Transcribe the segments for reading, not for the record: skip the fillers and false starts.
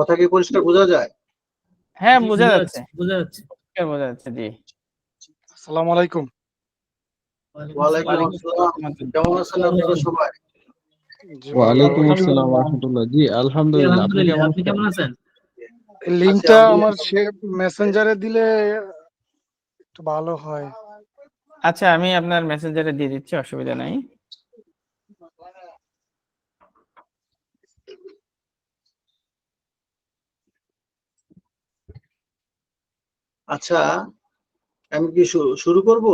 কথা কি পরিষ্কার বোঝা যায়? হ্যাঁ, বোঝা যাচ্ছে, পরিষ্কার বোঝা যাচ্ছে। জি, আসসালামু আলাইকুম। ওয়ালাইকুম আসসালাম। কেমন আছেন আপনারা সবাই? ওয়ালাইকুম আসসালাম ওয়া রাহমাতুল্লাহ। জি আলহামদুলিল্লাহ, আপনি কেমন আছেন? লিংকটা আমার মেসেঞ্জারে দিলে একটু ভালো হয়। আচ্ছা, আমি আপনার মেসেঞ্জারে দিয়ে দিচ্ছি, অসুবিধা নাই। আচ্ছা, আমি কি শুরু করব?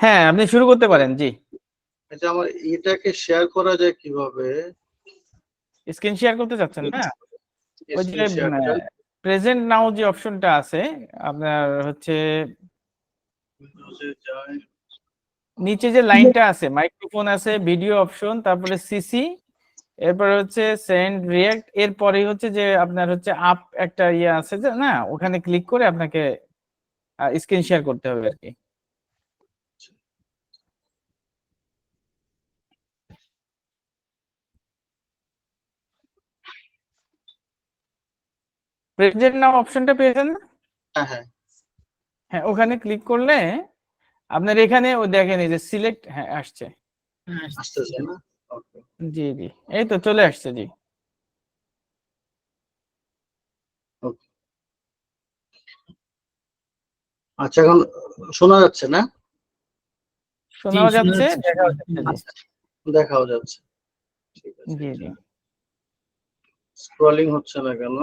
হ্যাঁ, আপনি শুরু করতে পারেন। জি, আচ্ছা, আমার এটাকে শেয়ার করা যায় কিভাবে? স্ক্রিন শেয়ার করতে চাচ্ছেন না? ওই যে স্ক্রিন শেয়ারটা প্রেজেন্ট নাও যে অপশনটা আছে আপনার হচ্ছে উইন্ডোজে যায়। নিচে যে লাইনটা আছে, মাইক্রোফোন আছে, ভিডিও অপশন, তারপরে সিসি, এরপর হচ্ছে সেন্ড রিঅ্যাক্ট, এরপরেই হচ্ছে যে আপনার হচ্ছে আপ একটা ইয়ে আছে যে না, ওখানে ক্লিক করে আপনাকে স্ক্রিন শেয়ার করতে হবে আর কি। প্রেজেন্ট নাও অপশনটা পেয়েছেন না? হ্যাঁ হ্যাঁ হ্যাঁ, ওখানে ক্লিক করলে আপনার এখানে ও দেখেন এই যে সিলেক্ট, হ্যাঁ আসছে। আসতেছে না? ওকে জি জি, এই তো চলে আসছে। জি, ওকে। আচ্ছা, এখন শোনা যাচ্ছে না? শোনাও যাচ্ছে, দেখাও যাচ্ছে। দেখাও যাচ্ছে। ঠিক আছে। জি জি, স্ক্রলিং হচ্ছে না কেন?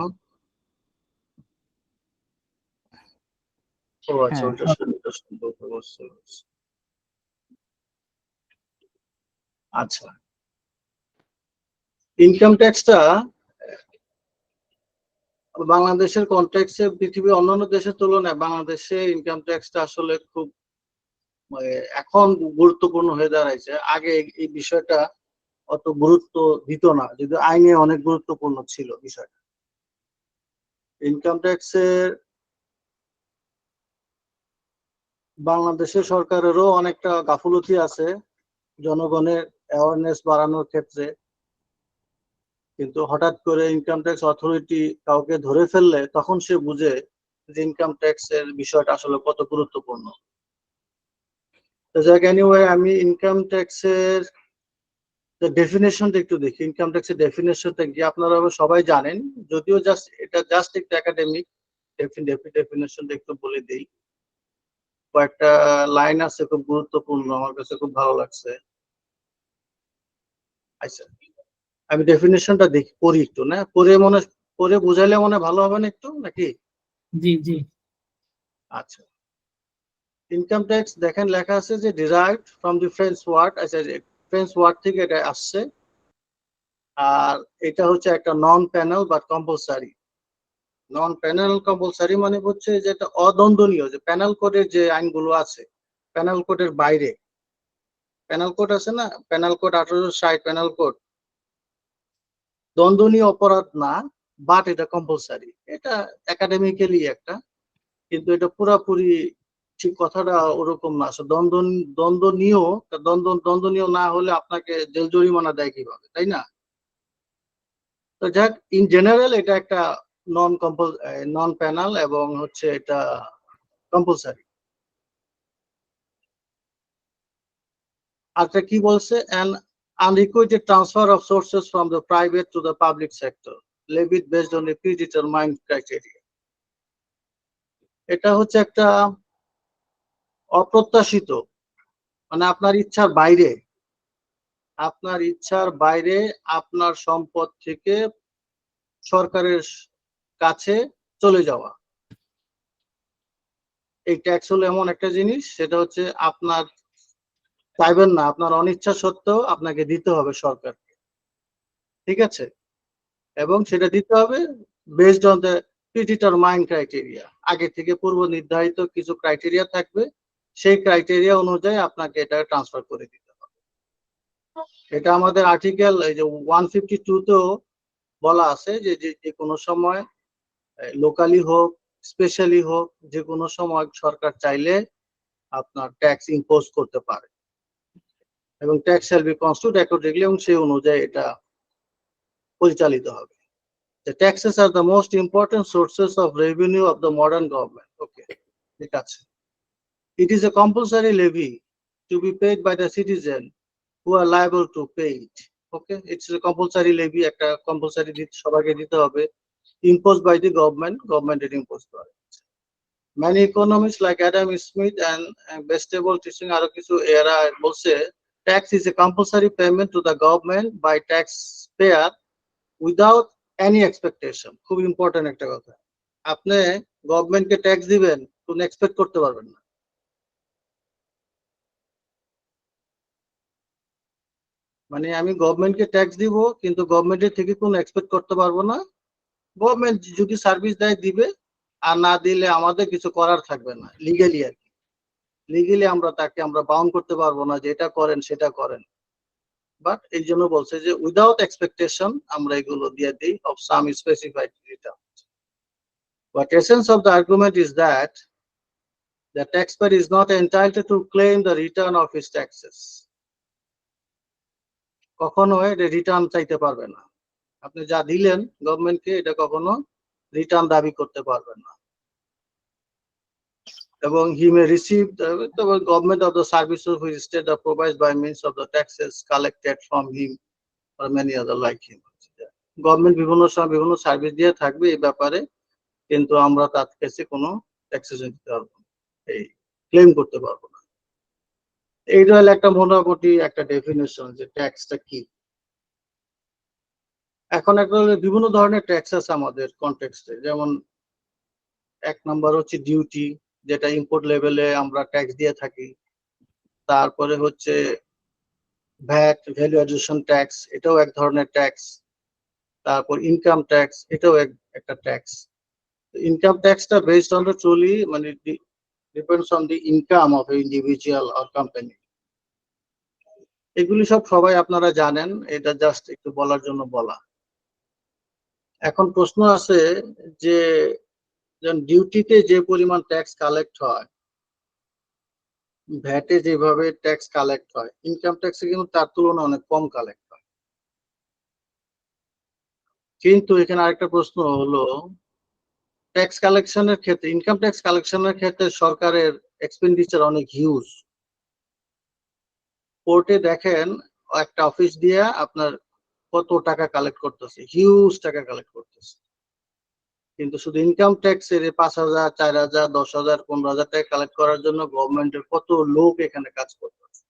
ও আচ্ছা, হ্যাঁ ওটা সম্ভব হচ্ছে। আচ্ছা, ইনকাম ট্যাক্সটা বাংলাদেশের কনটেক্সটে পৃথিবীর অন্যান্য দেশের তুলনায় বাংলাদেশে ইনকাম ট্যাক্সটা আসলে খুব এখন গুরুত্বপূর্ণ হয়ে দাঁড়াইছে। আগে এই বিষয়টা অত গুরুত্ব দিত না, যদি আইনে অনেক গুরুত্বপূর্ণ ছিল বিষয়টা। ইনকাম ট্যাক্সের বাংলাদেশের সরকারেরও অনেকটা গাফুলতি আছে জনগণের অ্যাওয়ারনেস বাড়ানোর ক্ষেত্রে, কিন্তু হঠাৎ করে ইনকাম ট্যাক্স অথরিটি কাউকে ধরে ফেললে তখন সে বুঝে যে ইনকাম ট্যাক্সের বিষয়টা আসলে কত গুরুত্বপূর্ণ। তো যাক, এনিওয়ে, আমি ইনকাম ট্যাক্সের ডেফিনেশনটা একটু দেখি। ইনকাম ট্যাক্সের ডেফিনেশনটা কি আপনারা সবাই জানেন, যদিও এটা জাস্ট একটু একাডেমিক। ডেফিনেশনটা একটু বলে দিই। কয়েকটা লাইন আছে খুব গুরুত্বপূর্ণ, আমার কাছে খুব ভালো লাগছে। আচ্ছা, আমি ডেফিনেশনটা দেখি, পড়ি একটু না, পড়ে বুঝাইলে মনে ভালো হবে না একটু, নাকি? জি জি, আচ্ছা, ইনকাম ট্যাক্স দেখেন লেখা আছে যে derived from the French word. আচ্ছা, ফ্রেঞ্চ ওয়ার্ড থেকে এটা আসছে। আর এটা হচ্ছে একটা নন প্যানেল বা কম্পালসারি। নন প্যানেল কম্পালসারি মানে হচ্ছে যে এটা অদ্বন্দ্বনীয়, যে প্যানেল কোডের যে আইনগুলো আছে প্যানেল কোডের বাইরে। প্যানেল কোড আছে না, প্যানেল কোড 1860 প্যানেল কোড দ্বন্দ্বনীয় অপরাধ না, বাট এটা কম্পালসারি। এটা একাডেমিক্যালি একটা, কিন্তু এটা পুরাপুরি ঠিক কথাটা ওরকম না। দ্বন্দ্বনীয়, দ্বন্দ্বনীয় না হলে আপনাকে জেল জরিমানা দেয় কিভাবে, তাই না? তো যাক, ইন জেনারেল এটা একটা নন প্যানাল এবং হচ্ছে এটা কম্পালসারি। আচ্ছা, কি বলছে? an unrequited transfer of sources from the private to the public sector levied based on a predetermined criteria। এটা হচ্ছে একটা অপ্রত্যাশিত, মানে আপনার ইচ্ছার বাইরে, আপনার সম্পদ থেকে সরকারের কাছে চলে যাওয়া। এই ট্যাক্স হলো এমন একটা জিনিস, সেটা হচ্ছে আপনার চাইবেন না, আপনার অনিচ্ছা সত্ত্বেও আপনাকে দিতে হবে সরকারকে, ঠিক আছে? এবং সেটা দিতে হবে based on the predetermined criteria. আগে থেকে পূর্ব নির্ধারিত কিছু ক্রাইটেরিয়া থাকবে, সেই ক্রাইটেরিয়া অনুযায়ী আপনাকে এটা ট্রান্সফার করে দিতে হবে। এটা আমাদের আর্টিকেল এই যে 152তেও বলা আছে যে যে কোনো সময় লোকালি হোক স্পেশালি হোক, যে কোনো সময় সরকার চাইলে আপনার ট্যাক্স ইম্পোজ করতে পারে এবং tax shall be constitute accordingly, এবং সেই অনুযায়ী এটা পরিচালিত হবে। The taxes are the most important sources of revenue of the modern government. Okay, ঠিক আছে. It is a compulsory levy to be paid by the citizen who are liable to pay it. Okay, it's a compulsory levy, একটা compulsory সবাইকে দিতে হবে, imposed by the government এর imposed করে. Many economists like Adam Smith and Bestable teaching আরো কিছু এরা বলছে tax is a compulsory payment to the government by taxpayer without any expectation. খুব ইম্পর্টেন্ট একটা কথা, আপনি গভর্নমেন্টকে ট্যাক্স দিবেন, কোনো এক্সপেক্ট করতে পারবেন না। মানে আমি গভর্নমেন্টকে ট্যাক্স দিব, কিন্তু গভর্নমেন্টের থেকে কোনো এক্সপেক্ট করতে পারবো না। গভর্নমেন্ট যদি সার্ভিস দেয় দিবে, আর না দিলে আমাদের কিছু করার থাকবে না, লিগ্যালি আর কি। লিগ্যালি আমরা বাউন্ড করতে পারবো না যে এটা করেন সেটা করেন। বাট এই জন্য বলছে যে উইদাউট এক্সপেকটেশন আমরা এগুলো দিয়ে দিই of some specified return. But essence of the argument is that the taxpayer is not entitled to claim the return of his taxes. কখনো এটা রিটার্ন চাইতে পারবে না। আপনি যা দিলেন গভর্নমেন্টকে, এটা কখনো রিটার্ন দাবি করতে পারবেন না। এবং he may receive the government of the services which state provides by means of the taxes collected from him or many other like him. Government বিভিন্ন সময় বিভিন্ন সার্ভিস দিয়ে থাকবে এই ব্যাপারে, কিন্তু আমরা তার কাছে কোনো ট্যাক্সেশন দিতে পারবো না, এই ক্লেম করতে পারবো না। এইটা হলো একটা মোটামুটি একটা ডেফিনেশন যে ট্যাক্সটা কি। এখন একটা বিভিন্ন ধরনের ট্যাক্স আছে আমাদের কনটেক্সটে, যেমন এক নম্বর হচ্ছে ডিউটি, যেটা ইম্পোর্ট লেভেলে আমরা ট্যাক্স দিয়ে থাকি। তারপরে হচ্ছে ভ্যাট, ভ্যালু অ্যাডিশন ট্যাক্স, এটাও এক ধরনের ট্যাক্স। তারপর ইনকাম ট্যাক্স, এটাও একটা ট্যাক্স। ইনকাম ট্যাক্সটা বেসড অন দ্য ট্রুলি মানে depends on the income of individual or company. এগুলি সব সবাই আপনারা জানেন, এটা জাস্ট একটু বলার জন্য বলা। এখন প্রশ্ন আছে যে ডিউটিতে যে পরিমাণ ট্যাক্স কালেক্ট হয়, ভ্যাটে যেভাবে ট্যাক্স কালেক্ট হয়, ইনকাম ট্যাক্সে কিন্তু তার তুলনায় অনেক কম কালেক্ট হয়। কিন্তু এখানে আরেকটা প্রশ্ন হলো, ট্যাক্স কালেকশনের ক্ষেত্রে, ইনকাম ট্যাক্স কালেকশনের ক্ষেত্রে সরকারের এক্সপেন্ডিচার অনেক হিউজ। কোর্টে দেখেন একটা অফিস দিয়ে আপনার কত টাকা কালেক্ট করতেছে, হিউজ টাকা কালেক্ট করতেছে। কিন্তু শুধু ইনকাম ট্যাক্সের 5,000, 4,000, 10,000, 15,000 টাকা কালেক্ট করার জন্য গভর্নমেন্টের কত লোক এখানে কাজ করতেছে।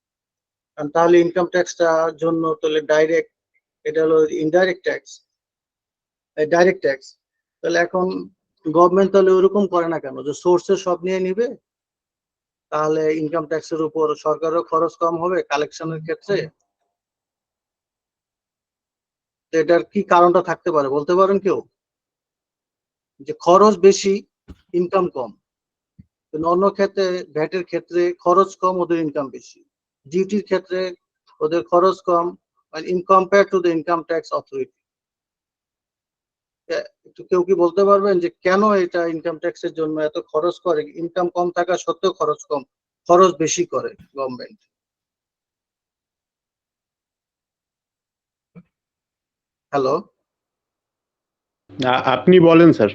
কারণ তাহলে ইনকাম ট্যাক্সটার জন্য তাহলে ডাইরেক্ট, এটা হলো ইনডাইরেক্ট ট্যাক্স, ডাইরেক্ট ট্যাক্স। তাহলে এখন গভর্নমেন্ট তাহলে ওরকম করে না কেন, যে সোর্সে সব নিয়ে নিবে, তাহলে ইনকাম ট্যাক্সের উপর সরকারের খরচ কম হবে কালেকশনের ক্ষেত্রে। এটার কি কারণটা থাকতে পারে বলতে পারেন কেউ? যে খরচ বেশি, ইনকাম কম। অন্য ক্ষেত্রে ভ্যাটের ক্ষেত্রে খরচ কম, ওদের ইনকাম বেশি। ডিউটির ক্ষেত্রে ওদের খরচ কম in compare to the income tax authority. একটু কেউ কি বলতে পারবেন যে কেন এটা ইনকাম ট্যাক্সের জন্য এত খরচ করে? ইনকাম কম থাকা সত্ত্বেও খরচ কম, খরচ বেশি করে গভর্নমেন্ট। হ্যালো, আপনি বলেন স্যার।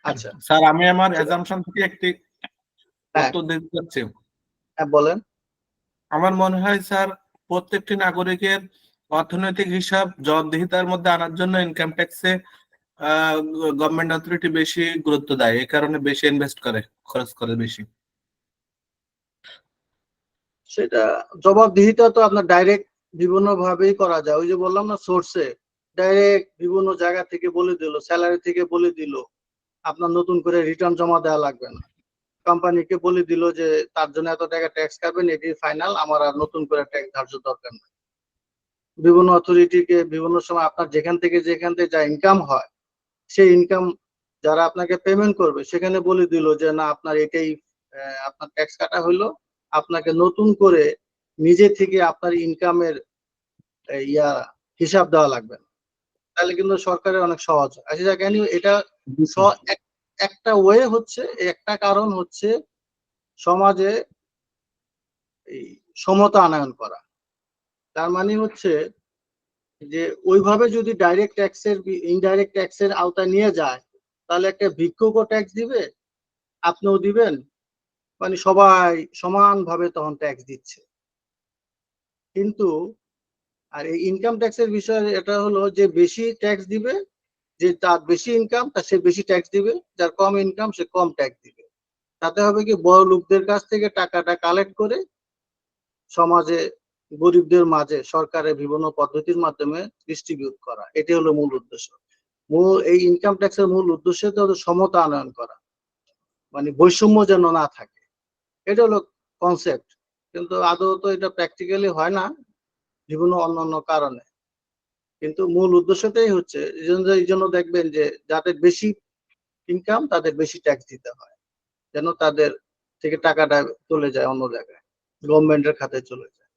আচ্ছা স্যার, আমি আমার অ্যাজাম্পশন থেকে একটি হ্যাঁ উত্তর দিতে চাচ্ছি। হ্যাঁ বলেন। আমার মনে হয় স্যার, প্রত্যেকটি নাগরিকের অর্থনৈতিক হিসাব জবাবদিহিতার মধ্যে আনার জন্য ইনকাম ট্যাক্সে গভর্নমেন্ট অথরিটি বেশি গুরুত্ব দেয়, এই কারণে বেশি ইনভেস্ট করে, খরচ করে বেশি। সেটা জবাবদিহিতা তো আপনার ডাইরেক্ট বিভিন্ন ভাবেই করা যায়। ওই যে বললাম না, সোর্সে ডাইরেক্ট বিভিন্ন জায়গা থেকে বলে দিল, স্যালারি থেকে বলে দিল আপনার নতুন করে রিটার্ন জমা দেওয়া লাগবে না। কোম্পানিকে বলে দিল যে তার জন্য এত টাকা ট্যাক্স কাটবেন, এটি ফাইনাল, আমার আর নতুন করে ট্যাক্স ধার্য দরকার নেই। বিভিন্ন অথরিটিকে বিভিন্ন সময় আপনার যেখান থেকে যা ইনকাম হয়, সেই ইনকাম যারা আপনাকে পেমেন্ট করবে সেখানে বলে দিল যে না, আপনার এটাই আপনার ট্যাক্স কাটা হইলো, আপনাকে নতুন করে নিজে থেকে আপনার ইনকামের হিসাব দেওয়া লাগবে না। তাহলে কিন্তু সরকারের অনেক সহজ হয়। আচ্ছা কেন এটা একটা ওয়ে হচ্ছে, একটা কারণ হচ্ছে সমাজে এই সমতা আনয়ন করা। তার মানে হচ্ছে যে ওইভাবে যদি ডাইরেক্ট ট্যাক্সের ইনডাইরেক্ট ট্যাক্সের আওতায় নিয়ে যায়, তাহলে একটা ভিক্ষুকও ট্যাক্স দিবে, আপনিও দিবেন, মানে সবাই সমানভাবে তখন ট্যাক্স দিচ্ছে। কিন্তু আর এই ইনকাম ট্যাক্সের বিষয় এটা হলো যে বেশি ট্যাক্স দিবে, যে তার বেশি ইনকাম তার সে বেশি ট্যাক্স দিবে, যার কম ইনকাম সে কম ট্যাক্স দিবে। তাতে হবে কি, বড় লোকদের কাছ থেকে টাকাটা কালেক্ট করে সমাজে গরিবদের মাঝে সরকারের বিভিন্ন পদ্ধতির মাধ্যমে ডিস্ট্রিবিউট করা, এটি হলো মূল উদ্দেশ্য। এই ইনকাম ট্যাক্সের মূল উদ্দেশ্য হলো সমতা আনয়ন করা, মানে বৈষম্য যেন না থাকে, এটা হলো কনসেপ্ট। কিন্তু আদৌ তো এটা প্র্যাকটিক্যালি হয় না বিভিন্ন অন্যান্য কারণে। কিন্তু মূল উদ্দেশ্যটাই হচ্ছে এই জন্য দেখবেন যে যাদের বেশি ইনকাম তাদের বেশি ট্যাক্স দিতে হয়, যেন তাদের থেকে টাকাটা চলে যায় অন্য জায়গায়, গভর্নমেন্টের খাতে চলে যায়।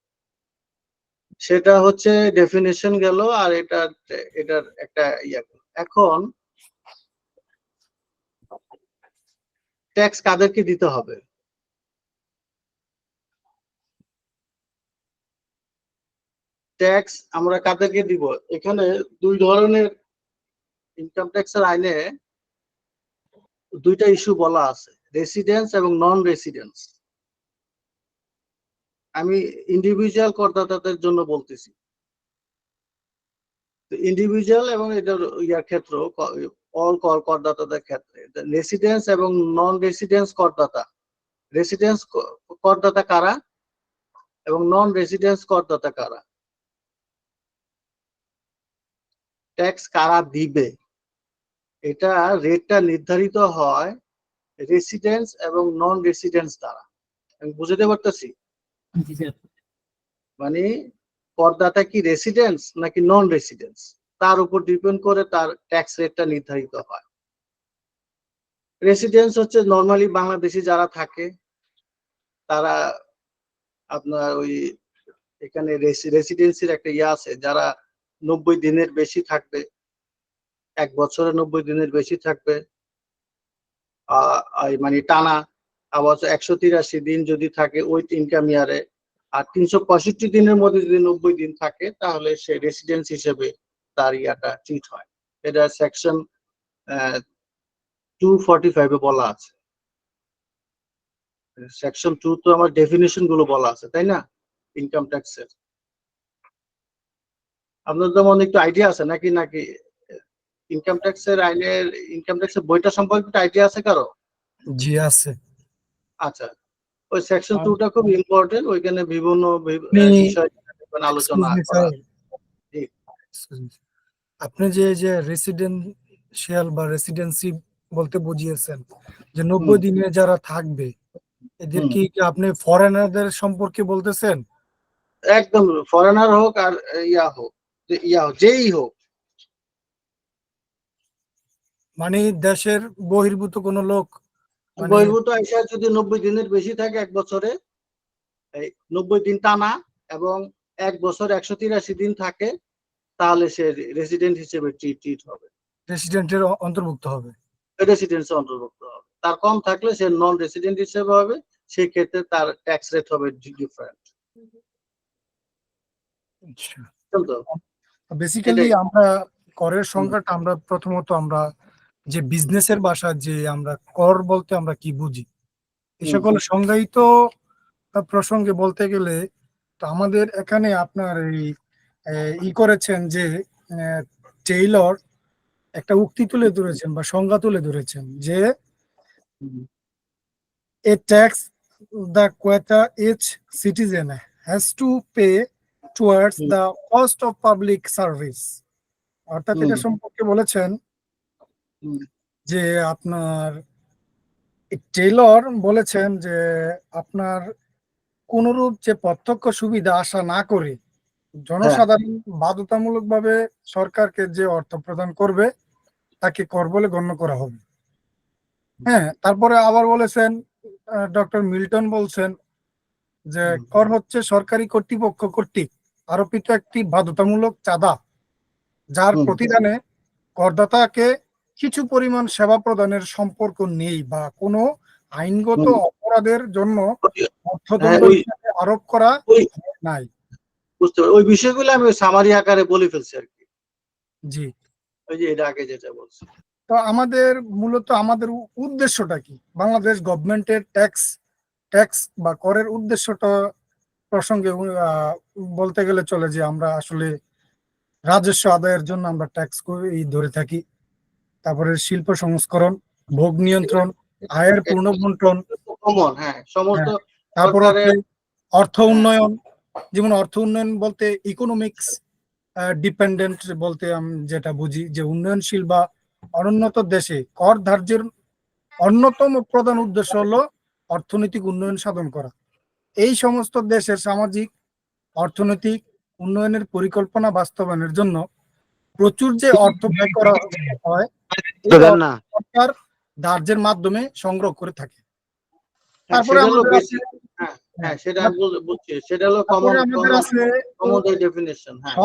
সেটা হচ্ছে ডেফিনেশন গেল। আর এটার একটা ইয়া গেল। এখন ট্যাক্স কাদেরকে দিতে হবে? ট্যাক্স আমরা কাদেরকে দিব? এখানে দুই ধরনের ইনকাম ট্যাক্সের আইনে দুইটা ইস্যু বলা আছে, রেসিডেন্স এবং নন রেসিডেন্স। আমি ইন্ডিভিজুয়াল করদাতাদের জন্য বলতেছি। ইন্ডিভিজুয়াল এবং এটার ইয়ার ক্ষেত্র অল করদাতাদের ক্ষেত্রে রেসিডেন্স এবং নন রেসিডেন্স করদাতা। রেসিডেন্স করদাতা কারা এবং নন রেসিডেন্স করদাতা কারা? ট্যাক্স কারা দিবে, এটা রেটটা নির্ধারিত হয় রেসিডেন্স এবং নন রেসিডেন্স দ্বারা। আমি বুঝতে পারতেছি? মানে করদাতা কি রেসিডেন্স নাকি নন রেসিডেন্স, তার উপর ডিপেন্ড করে তার ট্যাক্স রেটটা নির্ধারিত হয়। রেসিডেন্স হচ্ছে নর্মালি বাংলাদেশি যারা থাকে তারা আপনার ওই এখানে রেসিডেন্সির একটা ইয়ে আছে, যারা 90 দিনের বেশি থাকবে, 1 বছরে 90 দিনের বেশি থাকবে, মানে টানা। আবার 183 দিন যদি থাকে ওই ইনকাম ইয়ারে, আর 365 দিনের মধ্যে যদি 90 দিন থাকে, তাহলে সে রেসিডেন্স হিসেবে তার ইয়াটা ট্রিট হয়। এটা সেকশন 245 এ বলা আছে। সেকশন 2 তো আমার ডেফিনিশন গুলো বলা আছে, তাই না, ইনকাম ট্যাক্সের? আপনার যেমন একটু আইডিয়া আছে নাকি নাকি ইনকাম ট্যাক্সের আইনের ইনকাম ট্যাক্সের বইটা সম্পর্কে একটু আইডিয়া আছে কারো? জি আছে। আচ্ছা, ওই সেকশন 2টা খুব ইম্পর্টেন্ট, ওইখানে বিভিন্ন বিষয় আলোচনা করা। জি, আপনি যে রেসিডেন্সিয়াল বা রেসিডেন্সি বলতে বুঝিয়েছেন যে 90 দিনে যারা থাকবে, এদের কি আপনি ফরেনারদের সম্পর্কে বলতেছেন? একদম, ফরেনার হোক আর যেই হোক, মানে দেশের বহির্ভূত কোনো লোক, মানে বহির্ভূত আইসা যদি 90 দিনের বেশি থাকে 1 বছরে, এই 90 দিন টানা এবং 1 বছর 183 দিন থাকে, তাহলে সে রেসিডেন্ট হিসেবে ট্রিট হবে, রেসিডেন্টের অন্তর্ভুক্ত হবে। রেসিডেন্সে অন্তর্ভুক্ত হবে। তার কম থাকলে সে নন রেসিডেন্ট হিসেবে হবে, সেই ক্ষেত্রে তার ট্যাক্স রেট হবে ডিফারেন্ট। আচ্ছা, তো বেসিক্যালি আমরা করের সংজ্ঞাটা আমরা প্রথমত আমরা যে বিজনেসের ভাষা যে আমরা কর বলতে আমরা কি বুঝি, এই সকল সংজ্ঞায়িত প্রসঙ্গে বলতে গেলে তো আমাদের এখানে আপনার ই করেছেন যে টেইলর একটা উক্তি তুলে ধরেছেন বা সংজ্ঞা তুলে ধরেছেন যে a tax the quota each citizen has to pay towards the cost of public service। অর্থাৎ এটা সম্পর্কে বলেছেন যে আপনার টেইলর বলেছেন যে আপনার কোনরূপ যে প্রত্যক্ষ সুবিধা আশা না করে জনসাধারণ বাধ্যতামূলকভাবে সরকারকে যে অর্থ প্রদান করবে তাকে কর বলে গণ্য করা হবে। হ্যাঁ, তারপরে আবার বলেছেন ডক্টর মিল্টন বলছেন যে কর হচ্ছে সরকারি কর্তৃপক্ষ কর্তৃক আরোপিত একটি বাধ্যতামূলক চাঁদা, যার প্রতিদানে করদাতাকে কিছু পরিমাণ সেবা প্রদানের সম্পর্ক নেই বা কোনো আইনগত অপরাধের জন্য অর্থদণ্ড হিসেবে আরোপ করা নাই। বুঝতে পারি ওই বিষয়গুলো আমি সামারি আকারে বলে ফেলছি আর কি। জি। ওই যে এটা আগে যেটা বলছি। তো আমাদের মূলত আমাদের উদ্দেশ্যটা কি? বাংলাদেশ গভর্নমেন্টের ট্যাক্স বা করের উদ্দেশ্যটা প্রসঙ্গে বলতে গেলে চলে যে আমরা আসলে রাজস্ব আদায়ের জন্য আমরা ট্যাক্স ধরে থাকি। তারপরে শিল্প সংস্করণ, ভোগ নিয়ন্ত্রণ, আয়ের পুনর্বন্টন, কমন, হ্যাঁ, সমস্ত হ্যাঁ, তারপর হচ্ছে সরকারের অর্থ উন্নয়ন। যেমন অর্থ উন্নয়ন বলতে ইকোনমিক্স ডিপেন্ডেন্ট বলতে আমি যেটা বুঝি যে উন্নয়নশীল বা অনুন্নত দেশে কর ধার্যের অন্যতম প্রধান উদ্দেশ্য হলো অর্থনৈতিক উন্নয়ন সাধন করা। এই সমস্ত দেশের সামাজিক অর্থনৈতিক উন্নয়নের পরিকল্পনা বাস্তবায়নের জন্য প্রচুর যে অর্থ ব্যয় করা হয়, এই অর্থ সরকার ধার্যের মাধ্যমে সংগ্রহ করে থাকে। তারপরে সেটা হলো আমাদের আছে, বেসিক। হ্যাঁ হ্যাঁ, সেটা আমি বুঝছি, সেটা হলো তারপরে কমন আমাদের আছে কমন ডেফিনিশন। হ্যাঁ,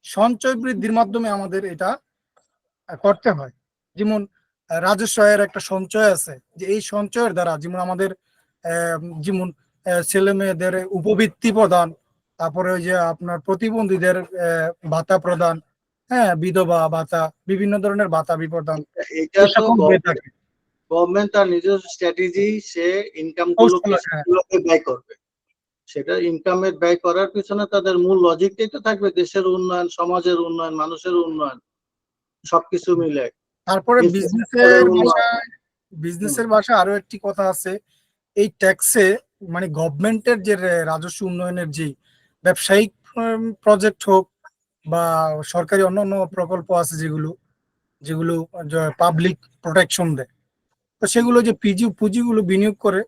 সঞ্চয় বৃদ্ধির মাধ্যমে আমাদের এটা করতে হয়। যেমন রাজস্ব আয়ের একটা সঞ্চয় আছে, যে এই সঞ্চয়ের দ্বারা যেমন আমাদের যেমন ছেলে মেয়েদের উপবৃত্তি প্রদান, তারপরে ওই যে আপনার প্রতিবন্ধীদের ভাতা প্রদান, হ্যাঁ, বিধবা ভাতা, বিভিন্ন ধরনের ভাতা বিপ্রদান, এটা এই তো সকল হয়ে থাকে। গভর্নমেন্ট তার নিজস্ব স্ট্র্যাটেজি, সে ইনকাম কৌশল, গুলোকে ব্যয় করবে। সেটা ইনকামের ব্যয় করার পিছনে তাদের মূল লজিকটাই তো থাকবে দেশের উন্নয়ন, সমাজের উন্নয়ন, মানুষের উন্নয়ন, সবকিছু মিলে। তারপরে বিজনেসের ভাষা আরো একটি কথা আছে, এই ট্যাক্সে মানে গভর্নমেন্টের যে রাজস্ব উন্নয়নের যে ব্যবসায়িক প্রজেক্ট হোক বা সরকারি অন্যান্য প্রকল্প আছে যেগুলো যেগুলো পাবলিক প্রোটেকশন দেয়, তো সেগুলো যে পুঁজিগুলো বিনিয়োগ করে,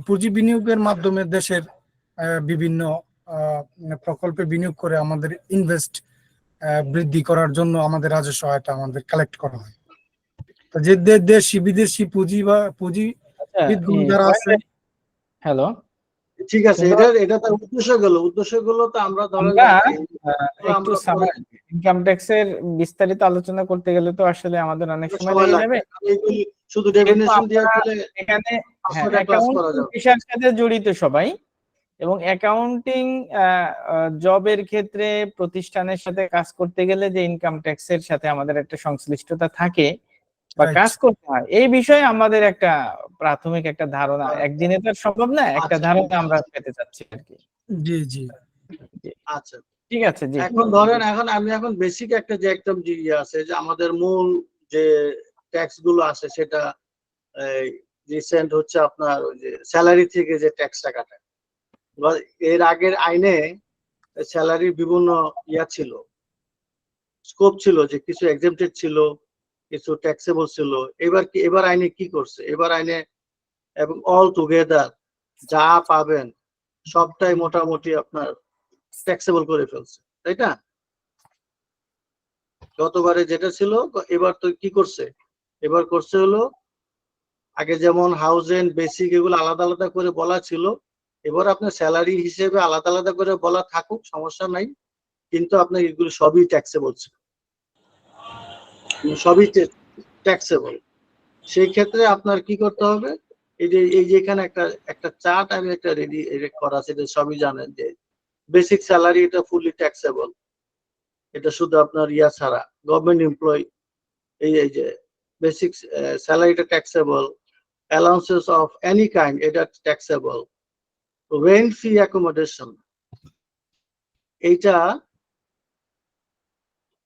পুঁজি বিনিয়োগের মাধ্যমে দেশের বিভিন্ন প্রকল্পে বিনিয়োগ করে আমাদের ইনভেস্ট বৃদ্ধি করার জন্য আমাদের রাজস্ব আয়টা আমাদের কালেক্ট করা হয়। তো যে দেশি বিদেশি পুঁজি বা পুঁজিবিদগণ যারা আছে। হ্যালো, ঠিক আছে, এটা তার উদ্দেশ্যগুলো তো আমরা ধরেন আমরা একটু আমরা পরে ইনকাম ট্যাক্সের বিস্তারিত আলোচনা করতে গেলে তো আসলে আমাদের অনেক সময় সময় লেগে লাগবে। যাবে। এইগুলি শুধু কিন্তু ডেফিনেশন দিয়ে আমরা দিলে এখানে 500টা ক্লাস করা অ্যাকাউন্টিং যাবে। পেশার সাথে জড়িত সবাই, এবং অ্যাকাউন্টিং জবের ক্ষেত্রে প্রতিষ্ঠানের সাথে কাজ করতে গেলে যে ইনকাম ট্যাক্সের সাথে আমাদের একটা সংশ্লিষ্টতা থাকে বা Right. কাজ করতে হয়, এই বিষয়ে আমাদের একটা প্রাথমিক একটা ধারণা, একদিনে তো আর সম্ভব না, একটা আচ্ছা, ধারণা আমরা পেতে চাচ্ছি আর কি। জি জি। জি, আচ্ছা, ঠিক আছে। জি, এখন ধরেন আমি বেসিক একটা যে একদম যে ইয়ে আছে যে আমাদের মূল যে ট্যাক্স গুলো আছে সেটা রিসেন্ট হচ্ছে আপনার ওই যে স্যালারি থেকে যে ট্যাক্সটা কাটায়। এর আগের আইনে স্যালারির বিভিন্ন ইয়া ছিল, স্কোপ ছিল, যে কিছু এক্সেম্পটেড ছিল, কিছু ট্যাক্সেবল ছিল। এবার আইনে কি করছে, এবার আইনে এবং অল টুগেদার যা পাবেন সবটাই মোটামুটি আপনার ট্যাক্সেবল করে ফেলছে, তাই না? গতবারে যেটা ছিল, এবার তো কি করছে, এবার করছে হলো আগে যেমন হাউস রেন্ট, বেসিক, এগুলো আলাদা আলাদা করে বলা ছিল, এবার আপনার স্যালারি হিসেবে আলাদা আলাদা করে বলা থাকুক, সমস্যা নাই, কিন্তু আপনার এগুলো সবই ট্যাক্সেবল ছিল, সবই ট্যাক্সেবল। সেই ক্ষেত্রে আপনার কি করতে হবে, এই যে এখানে একটা চার্ট আমি একটা রেডি করা আছে, এটা সবই জানেন যে বেসিক স্যালারি এটা ফুললি ট্যাক্সেবল, এটা শুধু আপনার ইয়া ছাড়া গভর্নমেন্ট এমপ্লয়ি, এই যে বেসিক স্যালারিটা taxable, allowances of any kind এটা ট্যাক্সেবল, রেন্ট ফি অ্যাকোমোডেশন এইটা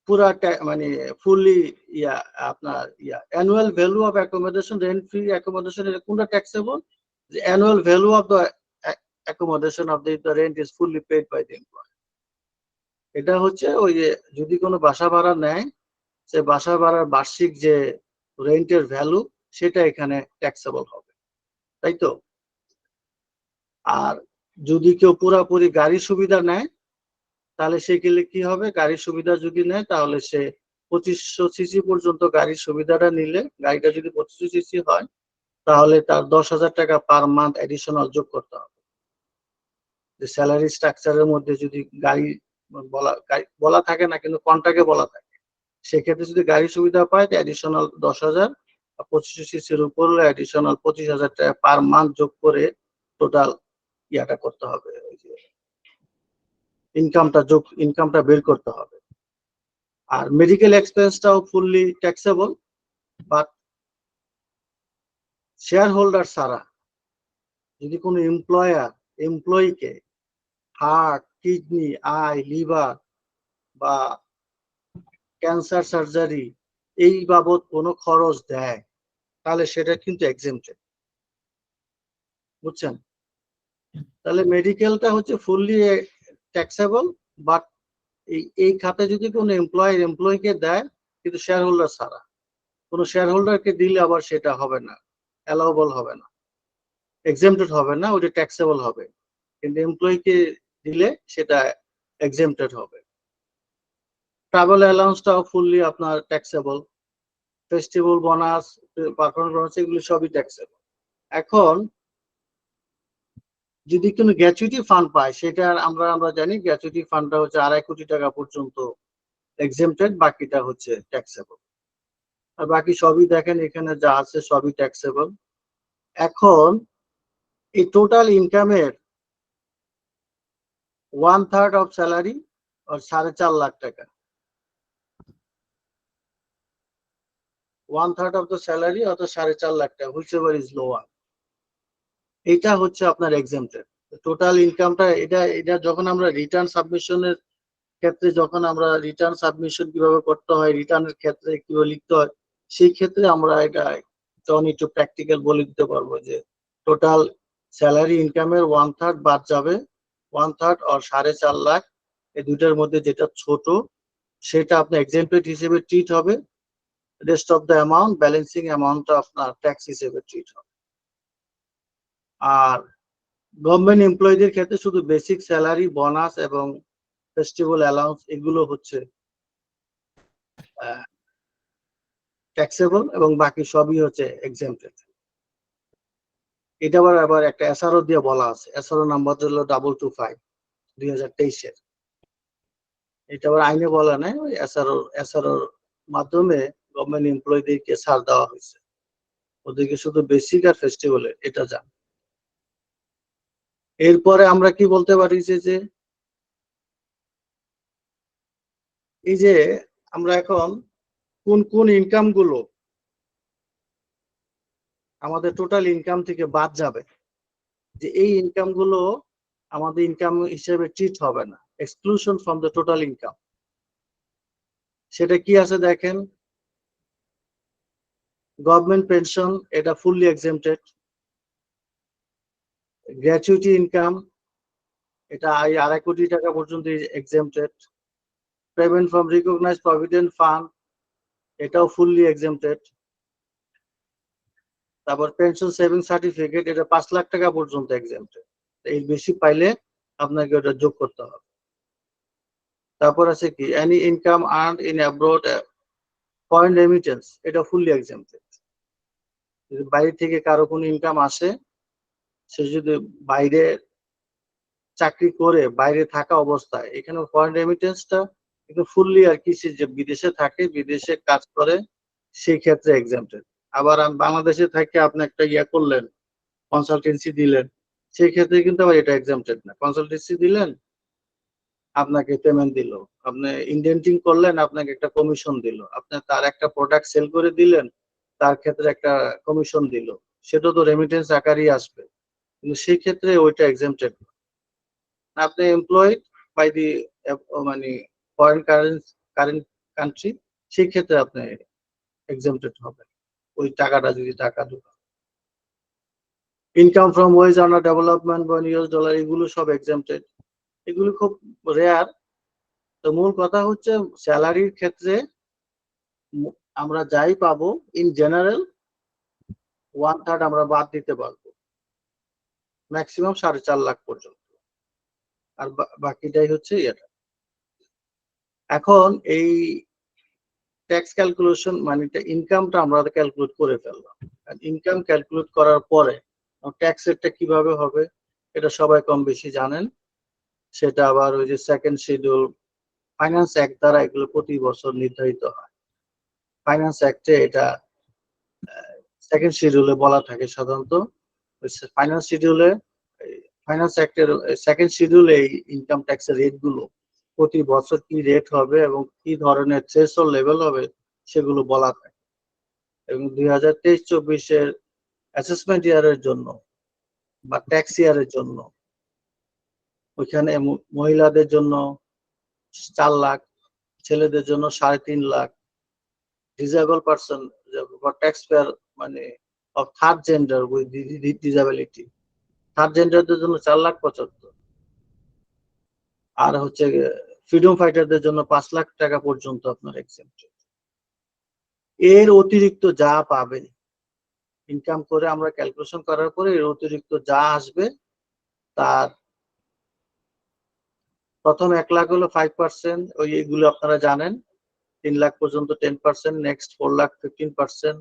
পুরা মানে ফুললি ইয়া আপনার annual value of accommodation, rent free accommodation, এটা কোনটা taxable, the annual value of the accommodation of the rent is fully paid by the employer. এটা হচ্ছে ওই যে যদি কোনো বাসা ভাড়া নেয়, সে বাসা ভাড়ার বার্ষিক যে রেন্টের ভ্যালু সেটা এখানে ট্যাক্সেবল হবে, তাই তো? আর যদি কেউ পুরাপুরি গাড়ি সুবিধা নেয়, তাহলে সে গেলে কি হবে, গাড়ির সুবিধা যদি নেয় তাহলে সে 2500 সিসি পর্যন্ত গাড়ির সুবিধাটা নিলে, গাড়িটা যদি 2500 সিসি হয় তাহলে তার 10,000 টাকা পার মান্থ এডিশনাল যোগ করতে হবে। যে স্যালারি স্ট্রাকচারের মধ্যে যদি গাড়ি বলা থাকে না, কিন্তু কন্ট্রাক্টে বলা থাকে, সেক্ষেত্রে যদি গাড়ি সুবিধা পায় এডিশনাল 10,000, 2500 সিসির উপর এডিশনাল 25,000 টাকা পার মান্থ যোগ করে টোটাল ইয়াটা করতে হবে, ওই যে ইনকামটা বের করতে হবে। আর মেডিকেল এক্সপেন্সটাও fully taxable, but shareholder ছাড়া যদি কোনো এমপ্লয়িকে হার্ট, কিডনি, আই, লিভার বা ক্যান্সার সার্জারি এই বাবদ কোনো খরচ দেয়, তাহলে সেটা কিন্তু এক্সেম্পটেড, বুঝছেন? তাহলে মেডিকেলটা হচ্ছে ফুললি ট্যাক্সেবল, বাট এই খাতে যদি কোনো এমপ্লয়িকে দেয়, কিন্তু শেয়ার হোল্ডার ছাড়া, কোনো শেয়ার হোল্ডারকে দিলে আবার সেটা হবে না, অ্যালাউবল হবে না, এক্সেম্পটেড হবে না, ওটা ট্যাক্সেবল হবে। কিন্তু এমপ্লয়িকে দিলে সেটা এক্সেম্পটেড হবে। ট্রাভেল অ্যালাউন্সটাও ফুললি আপনার taxable, festival bonus, performance bonus এগুলো সবই ট্যাক্সেবল। এখন যদি কোনো গ্র্যাচুইটি ফান্ড পায়, সেটা আমরা জানি গ্র্যাচুইটি ফান্ডটা হচ্ছে 2.5 কোটি টাকা পর্যন্ত এক্সেম্পটেড, বাকিটা হচ্ছে ট্যাক্সেবল। আর বাকি সবই দেখেন এখানে যা আছে সবই ট্যাক্সেবল। এখন এই টোটাল ইনকামের 1/3 অফ স্যালারি আর 4.5 লাখ টাকা, 1/3 অফ দ্য স্যালারি অর্থাৎ 4.5 লাখ টাকা, হুইচ এভার ইজ লোয়ার, এটা হচ্ছে আপনার এক্সেম্পটেড। টোটাল ইনকামটা এটা যখন আমরা রিটার্ন সাবমিশনের ক্ষেত্রে, যখন আমরা রিটার্ন সাবমিশন কিভাবে করতে হয়, রিটার্নের ক্ষেত্রে কিভাবে লিখতে হয়, সেই ক্ষেত্রে আমরা এটা একটু প্র্যাকটিক্যাল বলে দিতে পারবো যে টোটাল স্যালারি ইনকামের 1/3 বাদ যাবে, 1/3 আর 4.5 লাখ, এই দুইটার মধ্যে যেটা ছোট সেটা আপনার এক্সেম্পটেড হিসেবে ট্রিট হবে, rest of the amount balancing অ্যামাউন্টটা আপনার ট্যাক্স হিসেবে ট্রিট হবে। আর গভর্নমেন্ট এমপ্লয়ীদের ক্ষেত্রে শুধু বেসিক স্যালারি, বোনাস এবং ফেস্টিভ্যাল অ্যালাউন্স এগুলো হচ্ছে ট্যাক্সেবল এবং বাকি সবই হচ্ছে এক্সেম্পটেড। এটা আবার একটা এসআরও দিয়ে বলা আছে, এসআরও নাম্বার হলো 225 2023-এর। এটা আবার আইনে বলা নাই, ওই এসআরওর মাধ্যমে গভর্নমেন্ট এমপ্লয়ীদেরকে ছাড় দেওয়া হয়েছে, ওদেরকে শুধু বেসিক আর ফেস্টিভ্যালের এটা জান। এরপরে আমরা কি বলতে পারি যে এই যে আমরা এখন কোন কোন ইনকাম গুলো আমাদের টোটাল ইনকাম থেকে বাদ যাবে, যে এই ইনকাম গুলো আমাদের ইনকাম হিসেবে ট্রিট হবে না, exclusion from the total income. সেটা কি আছে দেখেন, গভর্নমেন্ট পেনশন এটা ফুললি এক্সেম্পটেড, গ্র্যাচুইটি ইনকাম এটা 2.5 কোটি টাকা পর্যন্ত exempted, payment from recognised provident fund এটাও ফুললি এক্সেম্পটেড, তারপর পেনশন সেভিং সার্টিফিকেট এটা 5 লাখ টাকা পর্যন্ত এক্সেম্পটেড, এর বেশি পাইলে আপনাকে ওটা যোগ করতে হবে। তারপর আছে কি any income earned in abroad, foreign remittance এটা ফুললি এক্সেম্পটেড। যদি বাইরে থেকে কারো কোনো ইনকাম আসে, সে যদি বাইরে চাকরি করে বাইরে থাকা অবস্থায়, এখানে ফরেন রেমিটেন্সটা কিন্তু ফুললি আর কি, সে যে বিদেশে থাকে, বিদেশে কাজ করে, সেই ক্ষেত্রে এক্সেম্পটেড। আবার বাংলাদেশে থেকে আপনি একটা করলেন, কনসালটেন্সি দিলেন, সেই ক্ষেত্রে কিন্তু আবার এটা এক্সেম্পটেড না। কনসালটেন্সি দিলেন, আপনাকে পেমেন্ট দিল, আপনি ইন্ডেন্টিং করলেন, আপনাকে একটা কমিশন দিল, আপনি তার একটা প্রোডাক্ট সেল করে দিলেন, তার ক্ষেত্রে একটা কমিশন দিল, সেটা তো রেমিটেন্স আকারই আসবে, কিন্তু সেই ক্ষেত্রে ওইটা এক্সেম্পটেড। আপনি এমপ্লয়েড বাই দি মানে ফরেন কারেন্ট কান্ট্রি, সেই ক্ষেত্রে আপনি এক্সেম্পটেড হবেন ওই টাকাটা যদি টাকা ঢুকে। Income from wage under development বা ইউএস ডলার এগুলো সব এক্সেম্পটেড, এগুলো খুব রেয়ার। তো মূল কথা হচ্ছে স্যালারির ক্ষেত্রে আমরা যাই পাবো ইন জেনারেল 1/3 আমরা বাদ দিতে পারবো, ম্যাক্সিমাম 4.5 লাখ পর্যন্ত, আর বাকিটাই হচ্ছে এটা। এখন এই ট্যাক্স ক্যালকুলেশন মানে ইনকামটা আমরা ক্যালকুলেট করে ফেললাম, ইনকাম ক্যালকুলেট করার পরে ট্যাক্স রেটটা কিভাবে হবে এটা সবাই কম বেশি জানেন। সেটা আবার ওই যে সেকেন্ড শিডিউল ফাইন্যান্স অ্যাক্ট দ্বারা এগুলো প্রতি বছর নির্ধারিত হয়। ফাইন্যান্স অ্যাক্টে এটা সেকেন্ড শিডিউলে বলা থাকে সাধারণত। ফাইন্যান্স শিডিউলে ফাইন্যান্স অ্যাক্টের সেকেন্ড শিডিউলে এই ইনকাম ট্যাক্সের রেট গুলো প্রতি বছর কি রেট হবে এবং কি ধরনের থ্রেশহোল্ড লেভেল হবে সেগুলো বলা থাকে। এবং 2023-24-এর অ্যাসেসমেন্ট ইয়ারের জন্য বা ট্যাক্স ইয়ারের জন্য ওইখানে মহিলাদের জন্য 4 লাখ, ছেলেদের জন্য 3.5 lakh, disable person taxpayer মানে of third gender with disability, third জেন্ডারদের জন্য 4,75,000, আর হচ্ছে ফ্রিডম ফাইটারদের জন্য 5 লাখ টাকা পর্যন্ত আপনার এক্সেম্পটেড। এর অতিরিক্ত যা পাবে ইনকাম করে আমরা ক্যালকুলেশন করার পরে এর অতিরিক্ত যা আসবে তার প্রথম 1 লাখ হলো 5%, ওই এগুলো আপনারা জানেন। 3 লাখ পর্যন্ত 10%, next 4 lakh 15%,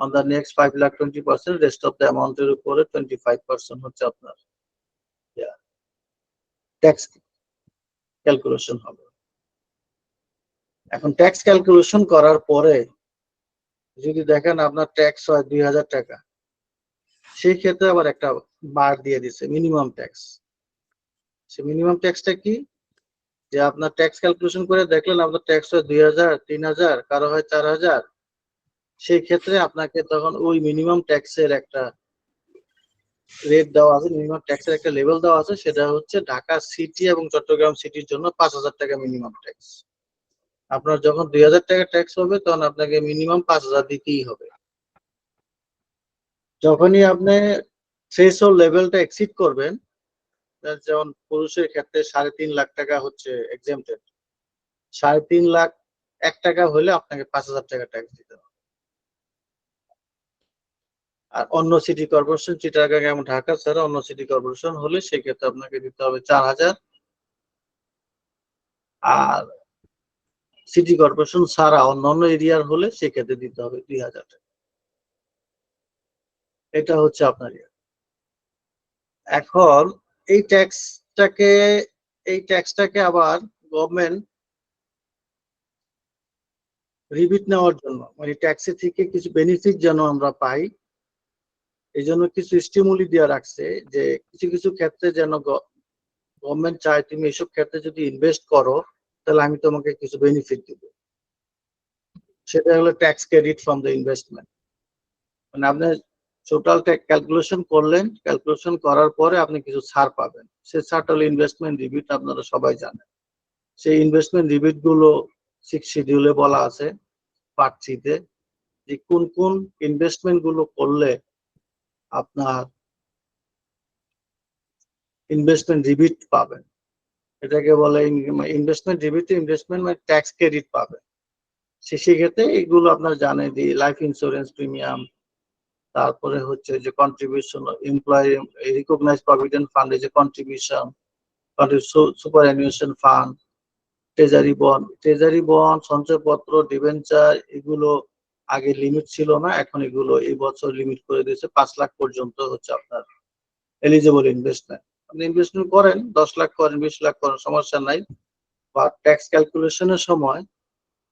on the next 5 lakh 20%, rest of the amount এর উপরে 25% হচ্ছে আপনার ট্যাক্স ক্যালকুলেশন হবে। এখন ট্যাক্স ক্যালকুলেশন করার পরে যদি দেখেন আপনার ট্যাক্স হয় 2,000 টাকা, সেই ক্ষেত্রে আবার একটা বার দিয়ে দিছে মিনিমাম ট্যাক্স। সে মিনিমাম ট্যাক্সটা কি, যে আপনার ট্যাক্স ক্যালকুলেশন করে দেখলেন আপনার ট্যাক্স হয় 2,000, 3,000, কারো হয় 4,000, সেই ক্ষেত্রে আপনাকে তখন ওই মিনিমাম ট্যাক্সের একটা রেট দেওয়া আছে, মিনিমাম ট্যাক্সের একটা লেভেল দেওয়া আছে, সেটা হচ্ছে ঢাকা সিটি এবং চট্টগ্রাম সিটির জন্য 5,000 টাকা মিনিমাম ট্যাক্স। আপনার যখন 2,000 টাকা ট্যাক্স হবে তখন আপনাকে মিনিমাম 5,000 দিতেই হবে। যখনই আপনি থ্রেশহোল্ড লেভেলটা এক্সিড করবেন, যেমন পুরুষের ক্ষেত্রে 3.5 লাখ টাকা হচ্ছে এক্সেম্পটেড, 3.5 লাখ 1 টাকা হলে আপনাকে 5,000 টাকা ট্যাক্স দিতে হবে। আর অন্য সিটি কর্পোরেশন, চিটাগাং এবং ঢাকা ছাড়া অন্য সিটি কর্পোরেশন হলে সেক্ষেত্রে আপনাকে দিতে হবে 4,000, আর সিটি কর্পোরেশন ছাড়া অন্যান্য এরিয়ার হলে সেক্ষেত্রে দিতে হবে 2,000 টাকা। এটা হচ্ছে আপনার এখন এই ট্যাক্সটাকে আবার গভর্নমেন্ট রিবিট নেওয়ার জন্য, মানে ট্যাক্সে থেকে কিছু বেনিফিট যেন আমরা পাই, এই জন্য কিছু স্টিমুলি দিয়ে রাখছে যে কিছু কিছু ক্ষেত্রে যেন গভর্নমেন্ট চায় তুমি এসব ক্ষেত্রে যদি ইনভেস্ট করো তাহলে আমি তোমাকে কিছু বেনিফিট দিব। সেটা হলো tax credit from the investment. মানে আপনি টোটাল ট্যাক্স ক্যালকুলেশন করলেন, ক্যালকুলেশন করার পরে আপনি কিছু ছাড় পাবেন। সেই ছাড়টা হলো ইনভেস্টমেন্ট রিবিট, আপনারা সবাই জানেন। সেই ইনভেস্টমেন্ট রিবিট গুলো 6 শিডিউলে বলা আছে পার্ট 3 তে, যে কোন কোন ইনভেস্টমেন্ট গুলো করলে আপনার ইনভেস্টমেন্ট রিবিট পাবেন। এটাকে বলে ইনভেস্টমেন্ট রিবিট, ইনভেস্টমেন্ট মানে ট্যাক্স ক্রেডিট পাবেন। সেক্ষেত্রে এগুলো আপনার জানেন, যে লাইফ ইন্স্যুরেন্স প্রিমিয়াম, তারপরে হচ্ছে যে কন্ট্রিবিউশন এমপ্লয়ি রিকগনাইজড প্রভিডেন্ট ফান্ডে যে contribution, superannuation fund, treasury bond, সঞ্চয়পত্র, ডিবেঞ্চার, এগুলো আগে লিমিট ছিল না, এখন এগুলো এই বছর লিমিট করে দিয়েছে 5 লাখ পর্যন্ত হচ্ছে আপনার এলিজিবল ইনভেস্টমেন্ট। আপনি ইনভেস্টমেন্ট করেন, 10 লাখ করেন, 20 লাখ করেন, সমস্যা নাই, বা ট্যাক্স ক্যালকুলেশনের সময়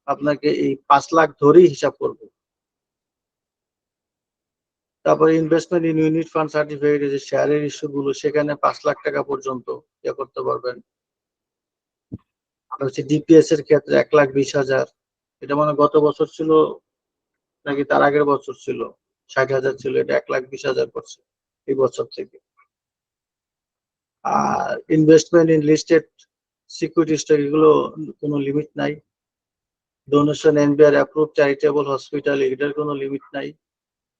আপনাকে এই 5 লাখ ধরেই হিসাব করবে। তারপরে investment in unit fund certificate, যে শেয়ারের ইস্যু গুলো, সেখানে 5 লাখ টাকা পর্যন্ত ইয়ে করতে পারবেন। আর হচ্ছে ডিপিএস এর ক্ষেত্রে 1,20,000, এটা মানে গত বছর ছিল নাকি তার আগের বছর ছিল 60,000 ছিল, এটা 1,20,000 করছে এই বছর থেকে। আর investment in listed security stock, এগুলো কোনো লিমিট নাই। Donation NBR approve charitable hospital, এটার কোনো লিমিট নাই।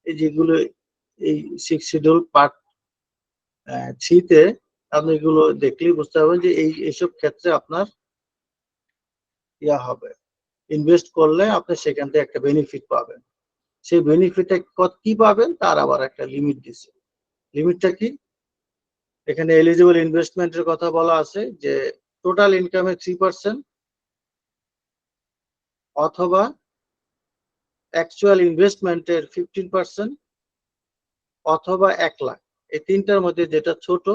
এই যেগুলো এই 6 শিডিউল পার্ট 3 তে আপনি এগুলো দেখলেই বুঝতে পারবেন যে এইসব ক্ষেত্রে আপনার ইয়া হবে, ইনভেস্ট করলে আপনি সেখান থেকে একটা বেনিফিট পাবেন। সেই বেনিফিটটা কি পাবেন তার আবার একটা লিমিট দিছে। লিমিটটা কি, এখানে এলিজিবল ইনভেস্টমেন্টের কথা বলা আছে যে টোটাল ইনকামের 3% অথবা অ্যাকচুয়াল ইনভেস্টমেন্টের 15% অথবা 1 লাখ, এই তিনটার মধ্যে যেটা ছোট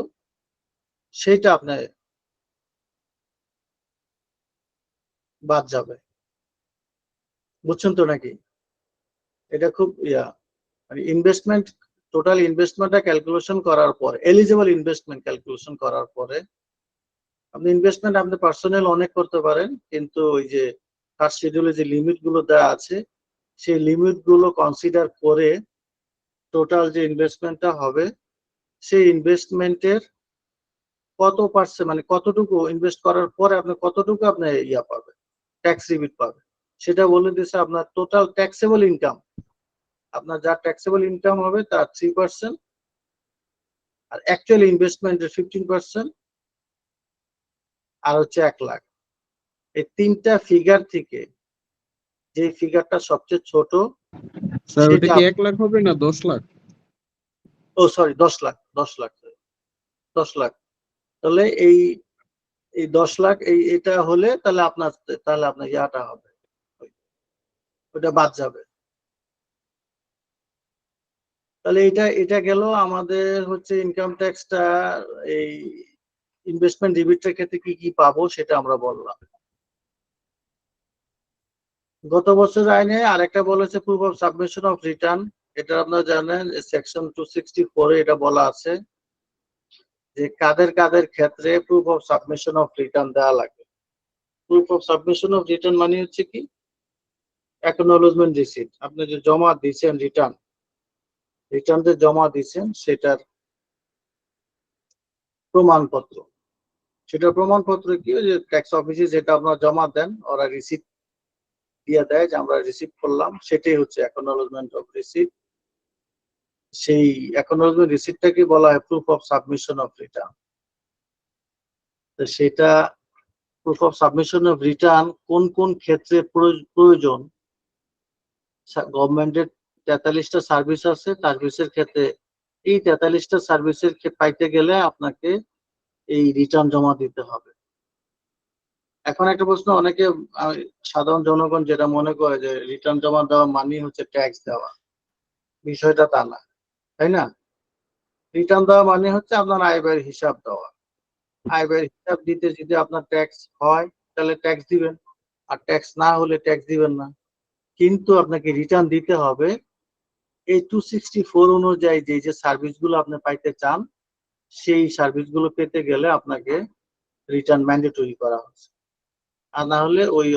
সেটা আপনার বাদ যাবে। বুঝছেন তো নাকি? এটা খুব মানে ইনভেস্টমেন্ট টোটাল ইনভেস্টমেন্টটা ক্যালকুলেশন করার পর, এলিজিবল ইনভেস্টমেন্ট ক্যালকুলেশন করার পরে আপনি ইনভেস্টমেন্ট আপনি পার্সোনাল অনেক করতে পারেন, কিন্তু ওই যে ফার্স্ট শিডিউলে যে লিমিট গুলো দেওয়া আছে সেই লিমিট গুলো কনসিডার করে টোটাল যে ইনভেস্টমেন্টটা হবে সেই ইনভেস্টমেন্টের কত পার্সেন্ট, মানে কতটুকু ইনভেস্ট করার পরে আপনি কতটুকু আপনি ইয়া পাবেন, ট্যাক্স রিবিট পাবেন, সেটা বলে দিচ্ছে আপনার টোটাল ট্যাক্সেবল ইনকাম। আপনার যা ট্যাক্সেবল ইনকাম হবে তার 3%, আর অ্যাকচুয়াল ইনভেস্টমেন্টের 15%, আর হচ্ছে 1 লাখ। এই তিনটা ফিগার থেকে যে ফিগারটা সবচেয়ে ছোট স্যার ওটা সেটা, কি 1 লাখ হবে না 10 লাখ? ও সরি 10 লাখ, 10 লাখ, 10 লাখ। তাহলে এই 10 লাখ এটা হলে তাহলে আপনার ইয়াটা হবে, ওটা বাদ যাবে। তাহলে এটা গেল আমাদের হচ্ছে ইনকাম ট্যাক্সটা। এই ইনভেস্টমেন্ট রিবিটের ক্ষেত্রে কি কি পাবো সেটা আমরা বললাম। গত বছর আইনে আরেকটা বলেছে proof of submission of return. এটা আপনারা জানেন সেকশন 264 এটা বলা আছে যে কাদের কাদের ক্ষেত্রে proof of submission of return দেওয়া লাগে। Proof of submission of return মানে হচ্ছে কি, অ্যাকনোলেজমেন্ট রিসিট, আপনি যে জমা দিয়েছেন রিটার্ন যে জমা দিয়েছেন সেটার প্রমাণপত্র। সেটার প্রমাণপত্র কি, ওই যে ট্যাক্স অফিসে যেটা আপনারা জমা দেন ওরা রিসিট দিয়ে দেয় যে আমরা রিসিভ করলাম, সেটাই হচ্ছে অ্যাকনোলেজমেন্ট অফ রিসিট। সেই অ্যাকনোলেজমেন্ট রিসিটটাকে বলা হয় proof of submission of return. তো সেটা proof of submission of return কোন কোন ক্ষেত্রে প্রয়োজন, গভর্নমেন্টের 43টা সার্ভিস আছে, সার্ভিসের ক্ষেত্রে এই 43টা সার্ভিসের পাইতে গেলে আপনাকে এই রিটার্ন জমা দিতে হবে। এখন একটা প্রশ্ন, অনেকে সাধারণ জনগণ যেটা মনে করে যে রিটার্ন জমা দেওয়া মানে হচ্ছে ট্যাক্স দেওয়া, বিষয়টা তা না, তাই না? রিটার্ন দেওয়া মানে হচ্ছে আপনার আয় ব্যয়ের হিসাব দেওয়া। আয় ব্যয়ের হিসাব দিতে যদি আপনার ট্যাক্স হয় তাহলে ট্যাক্স দিবেন, আর ট্যাক্স না হলে ট্যাক্স দিবেন না। কিন্তু আপনাকে রিটার্ন দিতে হবে এই 264 অনুযায়ী যে সার্ভিসগুলো আপনি পাইতে চান সেই সার্ভিসগুলো পেতে গেলে আপনাকে রিটার্ন ম্যান্ডেটরি করা হচ্ছে। আর না হলে ওই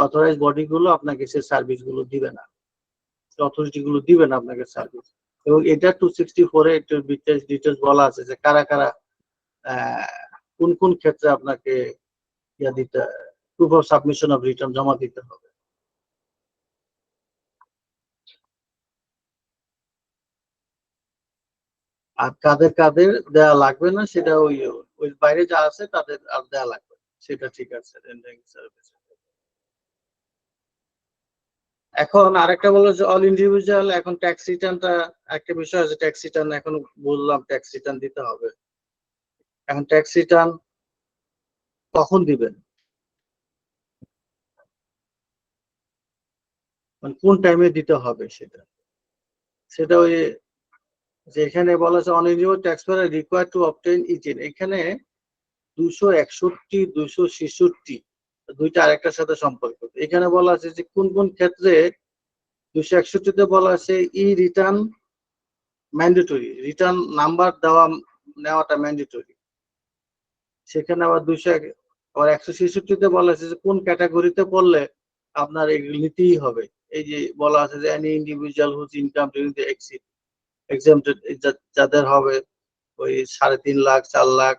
অথরাইজ বডিগুলো আপনাকে সেই সার্ভিসগুলো দিবে না, অথরিটিগুলো দিবে না আপনাকে সার্ভিস। এবং এটা 264 এ একটু ডিটেলস বলা আছে যে কারা কারা কোন কোন ক্ষেত্রে আপনাকে proof of submission of return জমা দিতে হবে। আর কাদের কাদের দেয়া লাগবে না সেটা ওই বাইরে যা আছে তাদের আর দেয়া লাগবে, সেটা ঠিক আছে। এখন আরেকটা বললো যে অল ইন্ডিভিজুয়াল, এখন ট্যাক্স রিটার্নটা একটা বিষয় আছে, ট্যাক্স রিটার্ন এখন বললাম ট্যাক্স রিটার্ন দিতে হবে। এখন ট্যাক্স রিটার্ন কখন দিবেন, মানে কোন টাইমে দিতে হবে সেটা ওই যেখানে বলা আছে on eligible tax payer required to obtain each, এখানে 261 266 দুইটা আরেকটার সাথে সম্পর্কিত। এখানে বলা আছে যে কোন কোন ক্ষেত্রে 261-তে বলা আছে ই রিটার্ন ম্যান্ডেটরি, রিটার্ন নাম্বার নেওয়াটা ম্যান্ডেটরি। সেখানে আবার 166-তে বলা আছে যে কোন ক্যাটাগরিতে পড়লে আপনার এগুলো নিতেই হবে। এই যে বলা আছে যে any individual whose income during the exempted, যাদের হবে ওই 3.5 লাখ, 4 লাখ,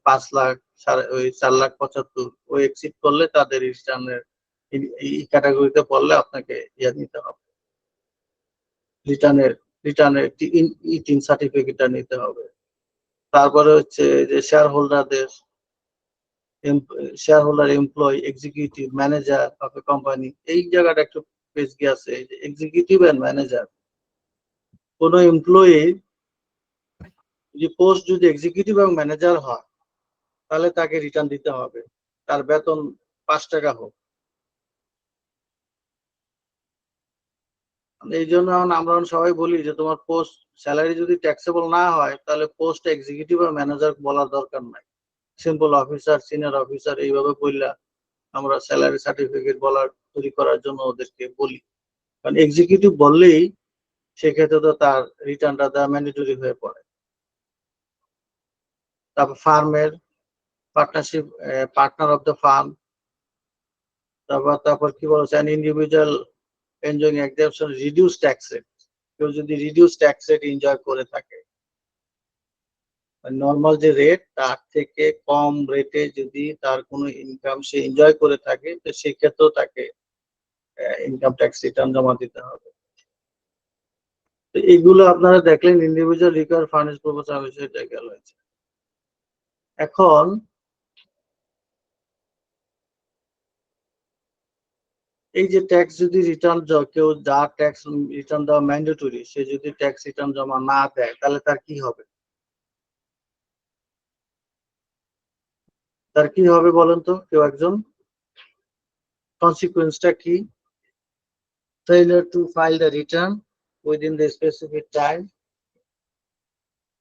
5 লাখ, ওই 4,75,000 ওই এক্সিড করলে তাদের রিটার্নের এই ক্যাটাগরিতে পড়লে আপনাকে নিতে হবে, রিটার্নের ই-3 সার্টিফিকেটটা নিতে হবে। তারপরে হচ্ছে যে share holder, employ, executive, manager of a company, এই জায়গাটা একটু পেজ গিয়ে আছে। এক্সিকিউটিভ এন্ড ম্যানেজার, কোন এমপ্লয়ি পোস্ট যদি এক্সিকিউটিভ এবং ম্যানেজার হয় তাহলে তাকে রিটার্ন দিতে হবে, তার বেতন 5 টাকা হোক। এই জন্য আমরা সবাই বলি যে তোমার পোস্ট স্যালারি যদি ট্যাক্সেবল না হয় তাহলে পোস্ট এক্সিকিউটিভ আর ম্যানেজার বলার দরকার নাই, সিম্পল অফিসার, সিনিয়র অফিসার এইভাবে বললা আমরা স্যালারি সার্টিফিকেট তৈরি করার জন্য ওদেরকে বলি। কারণ এক্সিকিউটিভ বললেই সেক্ষেত্রে তো তার রিটার্নটা দেওয়া ম্যান্ডেটরি হয়ে পড়ে। তারপর ফার্মের partnership, partner of the farm, তারপর কি বলছে, an individual enjoying exception reduce tax rate, কেউ যদি রিডিউস ট্যাক্স রেট এনজয় করে থাকে, নর্মাল যে রেট তার থেকে কম রেটে যদি তার কোনো ইনকাম সে এনজয় করে থাকে, তো সেক্ষেত্রেও তাকে ইনকাম ট্যাক্স রিটার্ন জমা দিতে হবে। তো এইগুলো আপনারা দেখলেন ইন্ডিভিজুয়াল রিকোয়ার ফার্নিশ প্রপোজাল বিষয়টা গেল। এখন এই যে ট্যাক্স যদি রিটার্ন কেউ যা ট্যাক্স রিটার্ন দেওয়া ম্যান্ডেটরি, সে যদি ট্যাক্স রিটার্ন জমা না দেয় তাহলে তার কি হবে? তার কি হবে বলেন তো কেউ একজন? কনসিকুয়েন্সটা কি? Failure to file the return within the specific time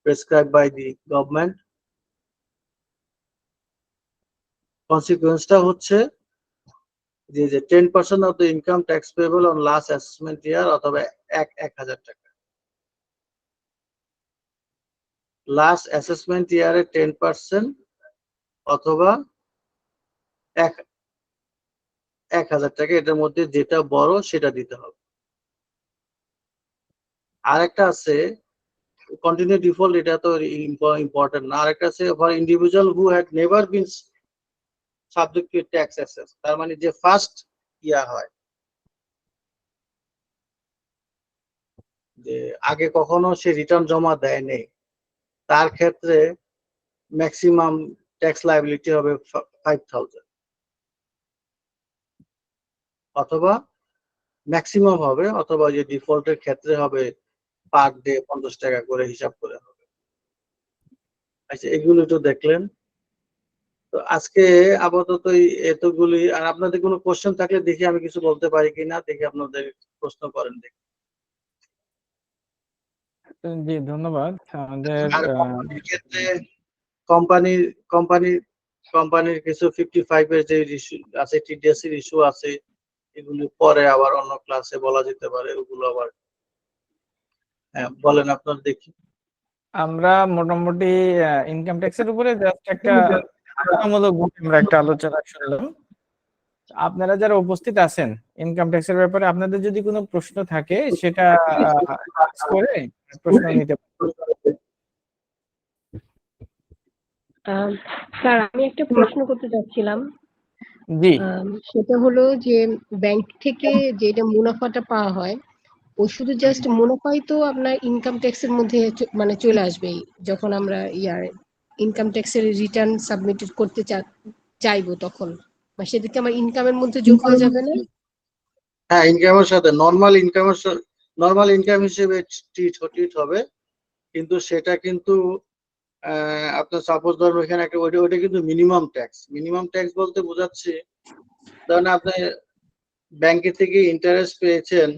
prescribed by the government. কনসিকুয়েন্সটা হচ্ছে যে 10% of the income tax payable on last assessment year অথবা 1000 টাকা। লাস্ট অ্যাসেসমেন্ট ইয়ারে 10% অথবা 1000 টাকা, এটার মধ্যে যেটা বড় সেটা দিতে হবে। আরেকটা আছে কন্টিনিউ ডিফল্ট, এটা তো ইম্পর্টেন্ট না। আরেকটা আছে for individual who had never been subject to tax assess, তার মানে যে ফার্স্ট ইয়া হয়, যে আগে কখনো সে রিটার্ন জমা দেয় নেই, তার ক্ষেত্রে ম্যাক্সিমাম ট্যাক্স লায়াবিলিটি হবে 5000, অথবা ম্যাক্সিমাম হবে, অথবা যে ডিফল্টের ক্ষেত্রে হবে পার ডে 50 টাকা করে হিসাব করে হবে। আচ্ছা, এগুলো তো দেখলেন। তো আজকে আপাতত এতগুলি, আর আপনাদের কোনো কোশ্চেন থাকলে দেখি আমি কিছু বলতে পারি কিনা, দেখি আপনাদের প্রশ্ন করেন দেখি। জি ধন্যবাদ। আমাদের আর কোম্পানির ক্ষেত্রে কোম্পানির কিছু 55 এর যে ইস্যু আছে, টিডিএস এর ইস্যু আছে, এগুলো পরে আবার অন্য ক্লাসে বলা যেতে পারে, ওগুলো আবার বলেন আপনার দেখি। আমরা মোটামুটি ইনকাম ট্যাক্সের উপরে জাস্ট একটা ধারণামূলক আমরা একটা আলোচনা শুনলাম। আপনারা যারা উপস্থিত আছেন ইনকাম ট্যাক্সের ব্যাপারে আপনাদের যদি কোনো প্রশ্ন থাকে সেটা করে প্রশ্ন নিতে পারেন। স্যার, আমি একটা প্রশ্ন করতে চাচ্ছিলাম। জি, সেটা হলো যে ব্যাংক থেকে যেটা মুনাফাটা পাওয়া হয়, ও শুধু জাস্ট মুনাফাই তো আপনার ইনকাম ট্যাক্সের মধ্যে মানে চলে আসবে যখন আমরা ইনকাম ট্যাক্সের রিটার্ন সাবমিট করতে চাইবো, তখন সেদিকে আমার ইনকামের মধ্যে যোগ হয়ে যাবে না? হ্যাঁ, ইনকামের সাথে নর্মাল ইনকাম হিসেবে ট্রিট হবে, কিন্তু সেটা কিন্তু আপনার সাপোজ ধরুন এখানে একটা ওইটা কিন্তু মিনিমাম ট্যাক্স বলতে বোঝাচ্ছে, ধরেন আপনি ব্যাংকে থেকে ইন্টারেস্ট পেয়েছেন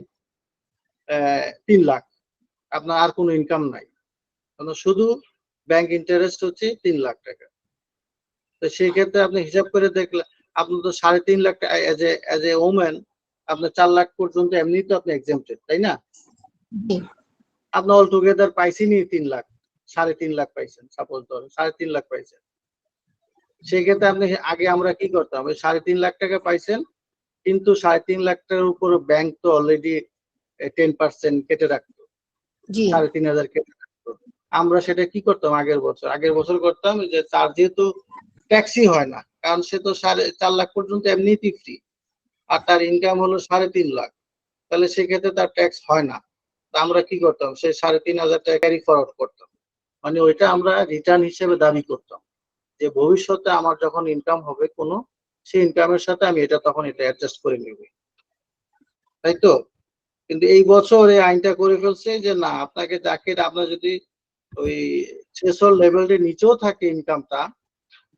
3 লাখ, আপনার আর কোনো ইনকাম নাই, শুধু ব্যাংক ইন্টারেস্ট হচ্ছে 3 লাখ টাকা। তো সেই ক্ষেত্রে আপনি হিসাব করে দেখলে আপনি তো 3.5 লাখ টাকা এজ এ ওমেন আপনার 4 লাখ পর্যন্ত এমনি তো আপনি এক্সেম্পটেড, তাই না? আপনি অল টুগেদার পাইছেনই 3 লাখ, 3.5 লাখ পাইছেন, সাপোজ ধরুন 3.5 লাখ পাইছেন। সেই ক্ষেত্রে আপনি আগে আমরা কি করতাম, 3.5 লাখ টাকা পাইছেন, কিন্তু 3.5 লাখ টাকার উপর ব্যাংক তো অলরেডি 10% কেটে রাখতো, 3,500 কেটে রাখতো। আমরা সেটা কি করতাম আগের বছর করতাম যে তার যেহেতু ট্যাক্সই হয় না, কারণ সে তো 4.5 লাখ পর্যন্ত এমনিতেই ফ্রি, আর তার ইনকাম হলো 3.5 লাখ, তাহলে সেক্ষেত্রে তার ট্যাক্স হয় না। আমরা কি করতাম, সেই 3,500 টাকা ক্যারি ফরওয়ার্ড করতাম, মানে ওইটা আমরা রিটার্ন হিসেবে দাবি করতাম যে ভবিষ্যতে আমার যখন ইনকাম হবে কোনো, সেই ইনকামের সাথে আমি এটা তখন এটা অ্যাডজাস্ট করে নেব, তাই তো? কিন্তু এই বছর এই আইনটা করে ফেলছে যে না, আপনাকে যাকে আপনার যদি ওই থ্রেশহোল্ড লেভেলের নিচেও থাকে ইনকামটা,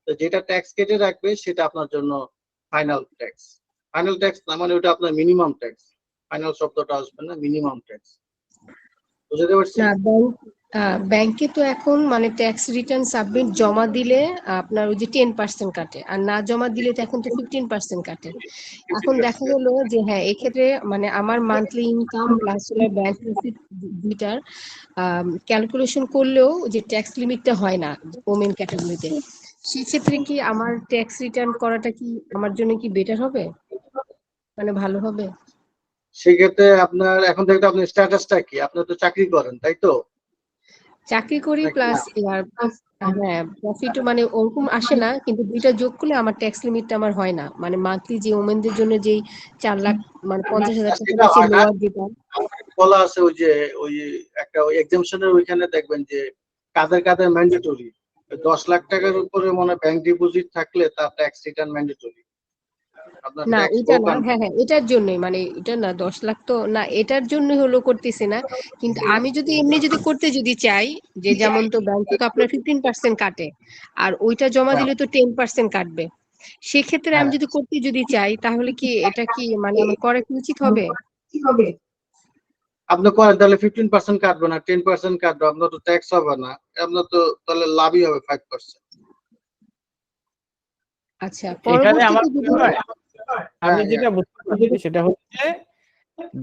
তো যেটা ট্যাক্স কেটে রাখবে সেটা আপনার জন্য ফাইনাল ট্যাক্স না, মানে ওটা আপনার মিনিমাম ট্যাক্স। ফাইনাল শব্দটা আসবে না, মিনিমাম ট্যাক্স। বুঝতে পারছি? ব্যাংকে তো এখন মানে ট্যাক্স রিটার্ন সাবমিট জমা দিলে আপনার ওই যে 10% কাটে, আর না জমা দিলে তো এখন তো 15% কাটে। এখন দেখা গেলো যে হ্যাঁ এক্ষেত্রে মানে আমার মান্থলি ইনকাম প্লাস হলো ব্যাংক প্রফিট দুইটার ক্যালকুলেশন করলেও যে ট্যাক্স লিমিটটা হয় না ওমেন ক্যাটাগরিতে, সেক্ষেত্রে কি আমার ট্যাক্স রিটার্ন করাটা কি আমার জন্য কি বেটার হবে, মানে ভালো হবে? সেক্ষেত্রে আপনার এখন থেকে আপনার স্ট্যাটাসটা কি? আপনি তো চাকরি করেন, তাই তো? চাকরি করি নাকি প্লাস না? হ্যাঁ প্রফিট মানে ওরকম আসে না, কিন্তু দুইটা যোগ করলে আমার ট্যাক্স লিমিটটা আমার হয় না, মানে মান্থলি যে ওমেনদের জন্য যেই 4 লাখ মানে 50,000 টাকা সেটা নিচে হয় না। লোয়ার যেটা। বলা আছে ওই যে ওই একটা ওই এক্সামশনের ওইখানে দেখবেন যে কাদের কাদের ম্যান্ডেটরি 10 লাখ টাকার উপরে মনে ব্যাংক ডিপোজিট থাকলে তার ট্যাক্স রিটার্ন ম্যান্ডেটরি। আপনার না ট্যাক্স এটা বউ না, পান। হ্যাঁ হ্যাঁ এটার জন্যই, মানে এটা না 10 লাখ তো না, এটার জন্য হলো করতেছি না। কিন্তু আমি যদি এমনি যদি করতে যদি চাই, যে যেমন তো ব্যাংক থেকে আপনার 15% কাটে, আর ওইটা জমা দিলে তো 10% কাটবে, সেক্ষেত্রে আমি হ্যাঁ, যদি করতে যদি চাই তাহলে কি এটা কি মানে আমার করা কি উচিত হবে? আপনি করেন তাহলে 15% কাটবে না, 10% কাটবে, আপনার তো ট্যাক্স হবে না, আপনার তো তাহলে লাভই হবে 5%। আচ্ছা এখানে আমার পরবর্তীতে মনে যদি হয় আমি হ্যাঁ, যেটা বুঝতে পারছি সেটা হচ্ছে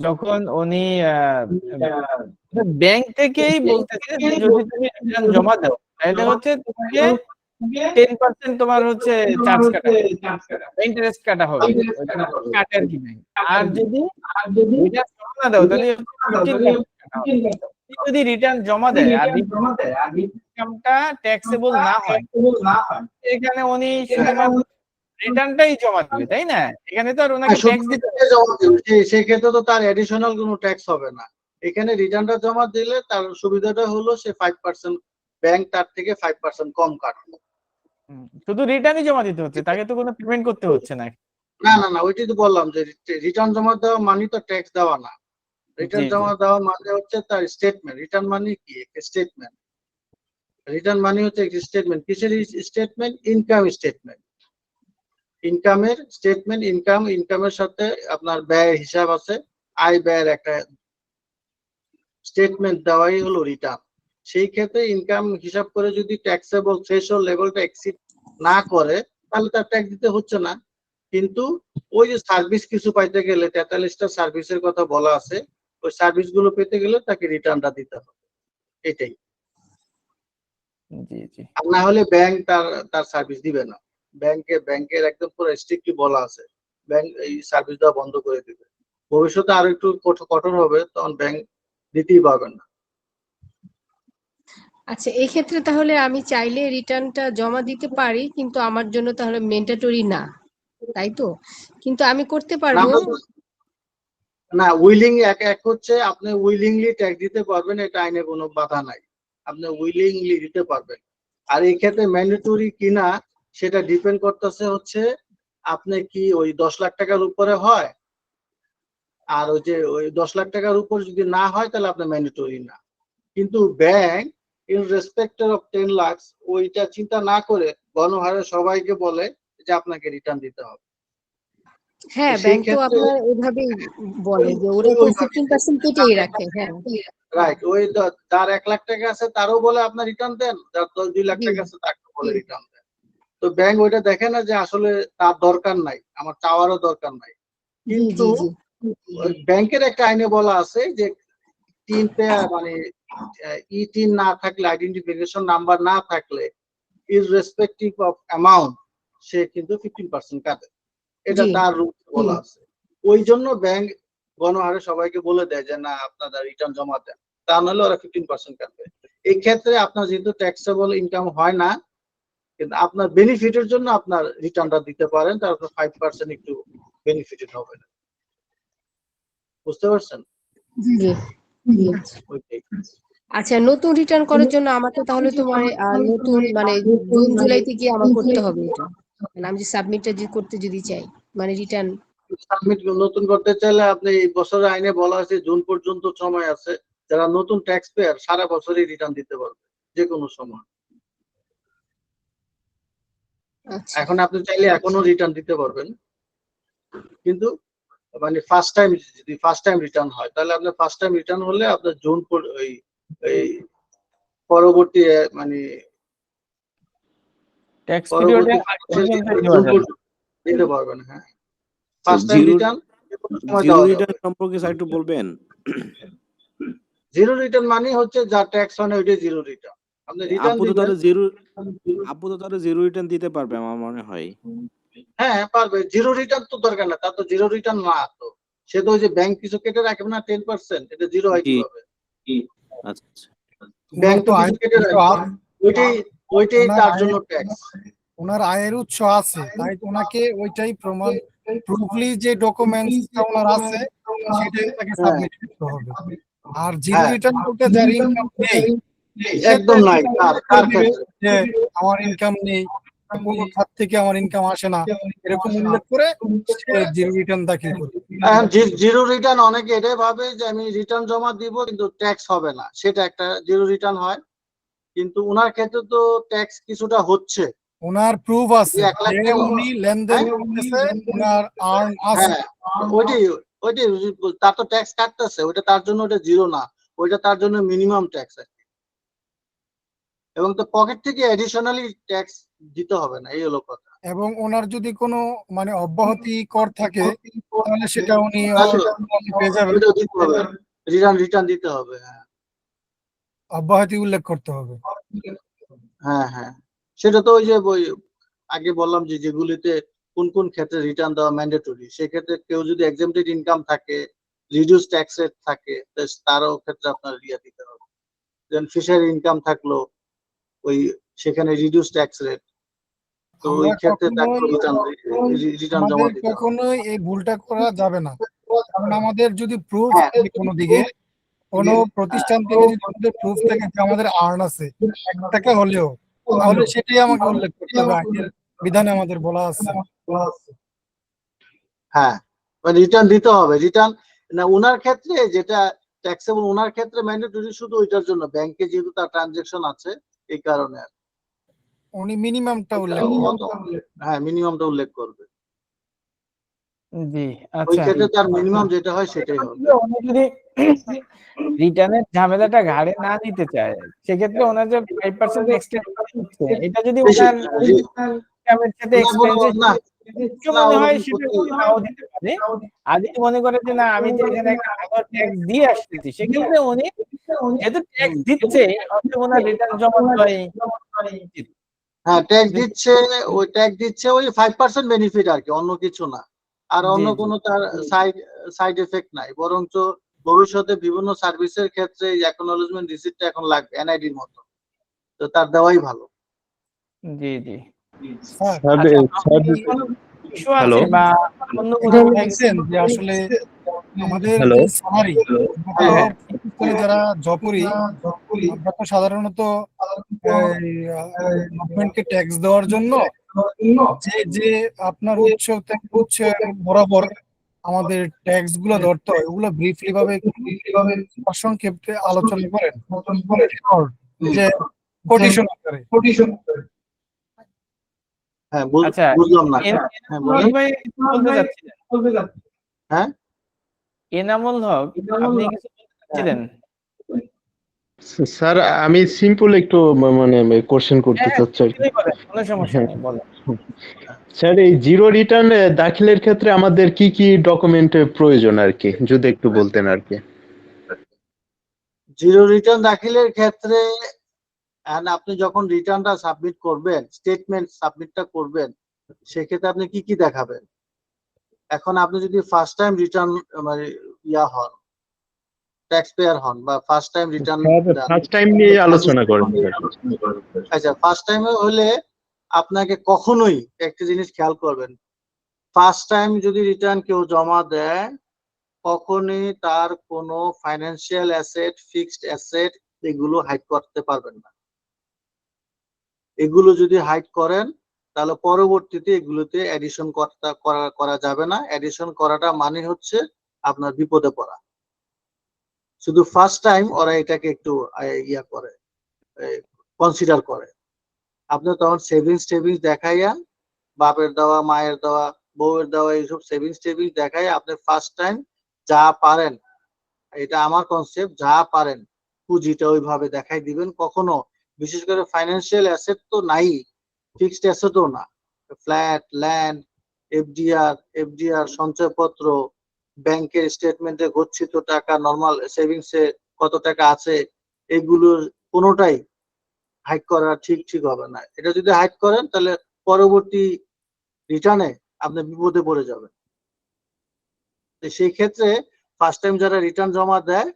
যখন উনি ব্যাংক থেকেই বলতেছে যে যদি তুমি রিটার্ন জমা দাও তাহলে হচ্ছে তোমাকে 10% তোমার হচ্ছে চার্জ কাটা ইন্টারেস্ট কাটা হবে, ওইটা কাটে আর কি ব্যাংক। আর যদি রিটার্ন জমা না দাও তাহলে 15% কাটা হবে। যদি রিটার্ন জমা দেয় আর ইনকামটা ট্যাক্সেবল না হয়, এখানে উনি শুধুমাত্র রিটার্নটাই জমা দিবে, তাই না? এখানে তো আর ওনাকে ট্যাক্স দিতে হবে না। জমা দেবে, সেক্ষেত্রে তো তার এডিশনাল কোনো ট্যাক্স হবে না। এখানে রিটার্নটা জমা দিলে তার সুবিধাটা হলো সে 5% ব্যাংক তার থেকে 5% কম কাটবে। শুধু রিটার্নই জমা দিতে হচ্ছে, তাকে তো কোনো পেমেন্ট করতে হচ্ছে না। না না না, ওইটাই তো বললাম যে রিটার্ন জমা দেওয়া মানে তো ট্যাক্স দেওয়া না। জি রিটার্ন জি জমা দেওয়া মানে হচ্ছে তার স্টেটমেন্ট। রিটার্ন মানে কি? একটা স্টেটমেন্ট। রিটার্ন মানে হচ্ছে একটা স্টেটমেন্ট। কিসের স্টেটমেন্ট? Income statement. ইনকামের স্টেটমেন্ট। ইনকামের সাথে আপনার ব্যয়ের হিসাব আছে, আয় ব্যয়ের একটা স্টেটমেন্ট দেওয়াই হলো রিটার্ন। সেই ক্ষেত্রে ইনকাম হিসাব করে যদি ট্যাক্সেবল থ্রেশহোল্ড লেভেলটা এক্সিড না করে তাহলে তার ট্যাক্স দিতে হচ্ছে না। কিন্তু ওই যে সার্ভিস কিছু পাইতে গেলে 43টা সার্ভিসের কথা বলা আছে, ওই সার্ভিস গুলো পেতে গেলে তাকে রিটার্নটা দিতে হবে, এটাই। জি জি আর না হলে ব্যাংক তার তার সার্ভিস দিবে না। ব্যাংকের একদম পুরো স্ট্রিক্টলি বলা আছে ব্যাংক এই সার্ভিস দেওয়া বন্ধ করে দিবে। ভবিষ্যতে আরো একটু কঠোর হবে, তখন ব্যাংক দিতেই পারবেন না। আচ্ছা এই ক্ষেত্রে তাহলে আমি চাইলে রিটার্নটা জমা দিতে পারি, কিন্তু আমার জন্য তাহলে ম্যান্ডেটরি না, তাই তো? কিন্তু আমি করতে পারবো। না, উইলিং এক হচ্ছে আপনি উইলিংলি ট্যাক্স দিতে পারবেন, এটা আইনে কোনো বাধা নাই, আপনি উইলিংলি দিতে পারবেন। আর এই ক্ষেত্রে ম্যান্ডেটরি কিনা সেটা ডিপেন্ড করতেছে হচ্ছে আপনি কি ওই 10 লাখ টাকার উপরে হয়, আর ওই যে ওই 10 লাখ টাকার উপর যদি না হয় তাহলে আপনার ম্যান্ডেটরি না। কিন্তু bank in respect of 10 lakh ওইটা চিন্তা না করে গণহারে সবাইকে বলে যে আপনাকে রিটার্ন দিতে হবে। হ্যাঁ সেই ব্যাংক তো ক্ষেত্রে আপনার এভাবেই বলে যে ওরা তো 15% কেটেই রাখে। হ্যাঁ রাইট, ওই যার 1 লাখ টাকা আছে তারও বলে আপনার রিটার্ন দেন, যার 2 লাখ জি টাকা আছে তাকেও বলে রিটার্ন দেন। তো ব্যাংক ওইটা দেখে না যে আসলে তার দরকার নাই, আমার চাওয়ারও দরকার নাই। জি কিন্তু জি ব্যাংকের একটা আইনে বলা আছে যে তিন পেয়ার মানে ই-টিন না থাকলে, আইডেন্টিফিকেশন নাম্বার না থাকলে ইররেসপেক্টিভ অফ অ্যামাউন্ট সে কিন্তু 15% কাটে। এটা জি তার রুল বলা আছে। ওই জন্য ব্যাংক গণহারে সবাইকে বলে দেয় যে না আপনারা রিটার্ন জমা দেন, তা নাহলে ওরা 15% কাটবে। এই ক্ষেত্রে আপনার যেহেতু ট্যাক্সেবল ইনকাম হয় না, কিন্তু আপনার বেনিফিটের জন্য আপনার রিটার্নটা দিতে পারেন, তারপর 5% একটু বেনিফিটেড হবে না। বুঝতে পারছেন? জি জি ওইটাই। আচ্ছা নতুন রিটার্ন করার জন্য আমাকে তাহলে তোমার নতুন মানে জুন জুলাইতে গিয়ে আমার করতে হবে এটা, মানে আমি যে সাবমিটটা যে করতে যদি চাই মানে রিটার্ন। সাবমিট নতুন করতে চাইলে আপনি এই বছরের আইনে বলা আছে জুন পর্যন্ত সময় আছে। যারা নতুন ট্যাক্স পেয়ার সারা বছরই রিটার্ন দিতে পারবে, যে কোনো সময়। আচ্ছা এখন আপনি চাইলে এখনো রিটার্ন দিতে পারবেন, কিন্তু মানে ফার্স্ট টাইম, যদি ফার্স্ট টাইম রিটার্ন হয় তাহলে আপনার ফার্স্ট টাইম রিটার্ন হলে আপনার জুন এই পরবর্তী মানে ট্যাক্স পিরিয়ডে পরবর্তী দিতে পারবেন। হ্যাঁ, ফার্স্ট টাইম জিরো রিটার্ন সময় জিরো দেওয়া যাবে। রিটার্ন সম্পর্কে স্যার একটু বলবেন? জিরো রিটার্ন মানে হচ্ছে যা ট্যাক্স হয় না ওইটাই জিরো রিটার্ন। আপনি রিটার্ন আপু তো দিবেন। তাহলে জিরো রিটার্ন দিতে পারবে আমার মনে হয়। হ্যাঁ পারবে, জিরো রিটার্ন তো দরকার না, তার তো জিরো রিটার্ন না, তো সে তো ওই যে ব্যাংক কিছু কেটে রাখবে না 10%, এটা জিরো হয় জি। কিভাবে? আচ্ছা আচ্ছা। ব্যাংক ওনার তো তো কিছু আয়ের কেটে উৎস রাখবে, ওইটাই ওনার তার আয়ের- জন্য ট্যাক্স। ওনার আয়ের উৎস আছে, তাই ওনাকে ওইটাই প্রমাণ, প্রুফলি যে ডকুমেন্টসটা ওনার আছে সেটাই তাকে সাবমিট করতে হবে। আর জিরো হ্যাঁ। রিটার্ন করতে যার ইনকাম নেই একদম নাই, কার ক্ষেত্রে যে আমার ইনকাম নেই, কোনো খাত থেকে আমার ইনকাম আসে না, এরকম উল্লেখ করে সে জিরো রিটার্ন দাখিল করবে। জিরো রিটার্ন অনেকে এটাই ভাবে যে আমি রিটার্ন জমা দিব কিন্তু ট্যাক্স হবে না, সেটা একটা জিরো রিটার্ন হয়। কিন্তু ওনার ক্ষেত্রে তো ট্যাক্স কিছুটা হচ্ছে। ওনার প্রুফ আছে 1 লাখ যে টাকা, উনি লেনদেন করতেছে, ওনার আর্ন আছে। হ্যাঁ ওইটাই ওইটাই তার তো ট্যাক্স কাটতেছে, ওইটা তার জন্য ওটা জিরো না, ওইটা তার জন্য মিনিমাম ট্যাক্স। এবং তো পকেট থেকে এডিশনালি ট্যাক্স দিতে হবে না, এই হলো কথা। এবং ওনার যদি কোনো মানে অব্যাহতি কর থাকে তাহলে সেটা উনি পেয়ে যাবেন, ওইটাও দিতে হবে, রিটার্ন দিতে হবে। হ্যাঁ অব্যাহতি উল্লেখ করতে হবে। হ্যাঁ হ্যাঁ, সেটা তো ওই যে আগে বললাম যে যেগুলিতে কোন কোন ক্ষেত্রে রিটার্ন দেওয়া ম্যান্ডেটরি, সেক্ষেত্রে কেউ যদি এক্সেমপ্টেড ইনকাম থাকে, রিডিউস ট্যাক্স রেট থাকে, তারও ক্ষেত্রে আপনার দিতে হবে। যেমন ফিশারি ইনকাম থাকলো ওই সেখানে রিডিউস ট্যাক্স রেট, তো ওই আমরা ক্ষেত্রে তাকে কখনোই রিটার্ন জমা আমাদের দিতে হবে। কখনোই এই ভুলটা করা যাবে না, কারণ আমাদের যদি প্রুফ হ্যাঁ। থাকে কোনো দিকে, কোনো প্রতিষ্ঠান থেকে যদি আমাদের প্রুফ থাকে যে আমাদের আর্ন আছে 1 টাকা হলেও, তাহলে সেটাই আমাকে উল্লেখ করতে হবে। আইনের বিধানে আমাদের বলা আছে। হ্যাঁ, রিটার্ন দিতে হবে। রিটার্ন না ওনার ক্ষেত্রে যেটা ট্যাক্সেবল, ওনার ক্ষেত্রে ম্যান্ডেটরি শুধু ওইটার জন্য, ব্যাংকে যেহেতু তার ট্রানজাকশন আছে এই কারণে। উনি মিনিমামটা উল্লেখ করবেন। হ্যাঁ, মিনিমামটা উল্লেখ করবে। জি ওই আচ্ছা। ক্ষেত্রে তার মিনিমাম যেটা হয় সেটাই হবে। উনি যদি রিটার্নের ঝামেলাটা ঘাড়ে না নিতে চায়, সেক্ষেত্রে ওনার যে 5% এক্সটেন্ড হচ্ছে, এটা যদি ওনার ইনকামের সাথে এক্সপেন্সের না মনে হয় ওরকম সেটা করতে- নাও দিতে পারে। আর যদি মনে করে যে না আমি যে এখানে একটা ভালো ট্যাক্স দিয়ে আসতেছি, সেক্ষেত্রে উনি যেহেতু ট্যাক্স দিচ্ছে অতএব ওনার রিটার্ন জমা দেওয়াই উচিত। হ্যাঁ, ট্যাক্স দিচ্ছে ওই 5% বেনিফিট আর কি, অন্য কিছু না। আর অন্য জি, জি। কোনো তার সাইড এফেক্ট নাই, বরঞ্চ ভবিষ্যতে বিভিন্ন সার্ভিসের ক্ষেত্রে অ্যাকনোলেজমেন্ট রিসিপ্টটা এখন লাগবে এনআইডির মতো, তো তার দেওয়াই ভালো। জি জি স্যার, স্যার আচ্ছা, স্যার কোনো ইস্যু হ্যালো আছে বা অন্য এটা কোনো বলছেন যে আসলে আমাদের হ্যালো যে স্যালারি, হ্যাঁ। প্রতিষ্ঠানে যারা জব করি, আমরা তো সাধারণত গভর্নমেন্টকে ট্যাক্স দেওয়ার জন্য যে যে আপনার উৎস বরাবর আমাদের ট্যাক্স গুলো ধরতে হয়, ওগুলো ব্রিফলি ভাবে সংক্ষেপে আলোচনা করেন যে কোটেশন আকারে। হ্যাঁ আচ্ছা বুঝলাম না। হ্যাঁ এনামুল বলেন। হক ভাই কিছু বলতে চাচ্ছিলেন? হ্যাঁ এনামুল হক আপনি কিছু বলতে চাচ্ছিলেন? স্যার আমি সিম্পল একটু মানে কোশ্চেন করতে হ্যাঁ চাচ্ছি আর কি। বলেন, কোনো সমস্যা হ্যাঁ নেই, বলেন। স্যার এই জিরো রিটার্ন দাখিলের ক্ষেত্রে আমাদের কি কি ডকুমেন্টের প্রয়োজন আর কি, যদি একটু বলতেন আর কি। জিরো রিটার্ন দাখিলের ক্ষেত্রে আপনি যখন রিটার্নটা সাবমিট করবেন, স্টেটমেন্ট সাবমিটটা করবেন, সেক্ষেত্রে আপনি কি কি দেখাবেন? এখন আপনি যদি ফার্স্ট টাইম রিটার্ন মানে হন, ট্যাক্স পেয়ার হন, বা first time return, first time নিয়ে আলোচনা করেন স্যার। আচ্ছা ফার্স্ট টাইম হলে আপনাকে কখনোই একটা জিনিস খেয়াল করবেন, ফার্স্ট টাইম যদি রিটার্ন কেউ জমা দেয়, কখনোই তার কোনো ফাইন্যান্সিয়াল অ্যাসেট, ফিক্সড অ্যাসেট এগুলো হাইড করতে পারবেন না। এগুলো যদি হাইড করেন তাহলে পরবর্তীতে এগুলোতে এডিশন করা যাবে না। এডিশন করাটা মানে হচ্ছে আপনার বিপদে পড়া। শুধু ফার্স্ট টাইম ওরা এটাকে একটু করে, কনসিডার করে। আপনি তখন সেভিংস দেখাইয়া, বাপের দেওয়া, মায়ের দেওয়া, বউয়ের দেওয়া, এইসব সেভিংস দেখাইয়া আপনি ফার্স্ট টাইম যা পারেন, এটা আমার কনসেপ্ট, যা পারেন পুঁজিটা ওইভাবে দেখাই দিবেন। কখনো বিশেষ করে ফাইন্যান্সিয়াল অ্যাসেট তো নাই, ফিক্সড অ্যাসেটও না, ফ্ল্যাট, ল্যান্ড, এফডিআর, সঞ্চয়পত্র, ব্যাংকের স্টেটমেন্টে গচ্ছিত টাকা, নর্মাল সেভিংসে কত টাকা আছে, এগুলোর কোনোটাই হাইড করা ঠিক হবে না। এটা যদি হাইড করেন তাহলে পরবর্তী রিটার্নে আপনি বিপদে পড়ে যাবেন। তো সেই ক্ষেত্রে ফার্স্ট টাইম যারা রিটার্ন জমা দেয়,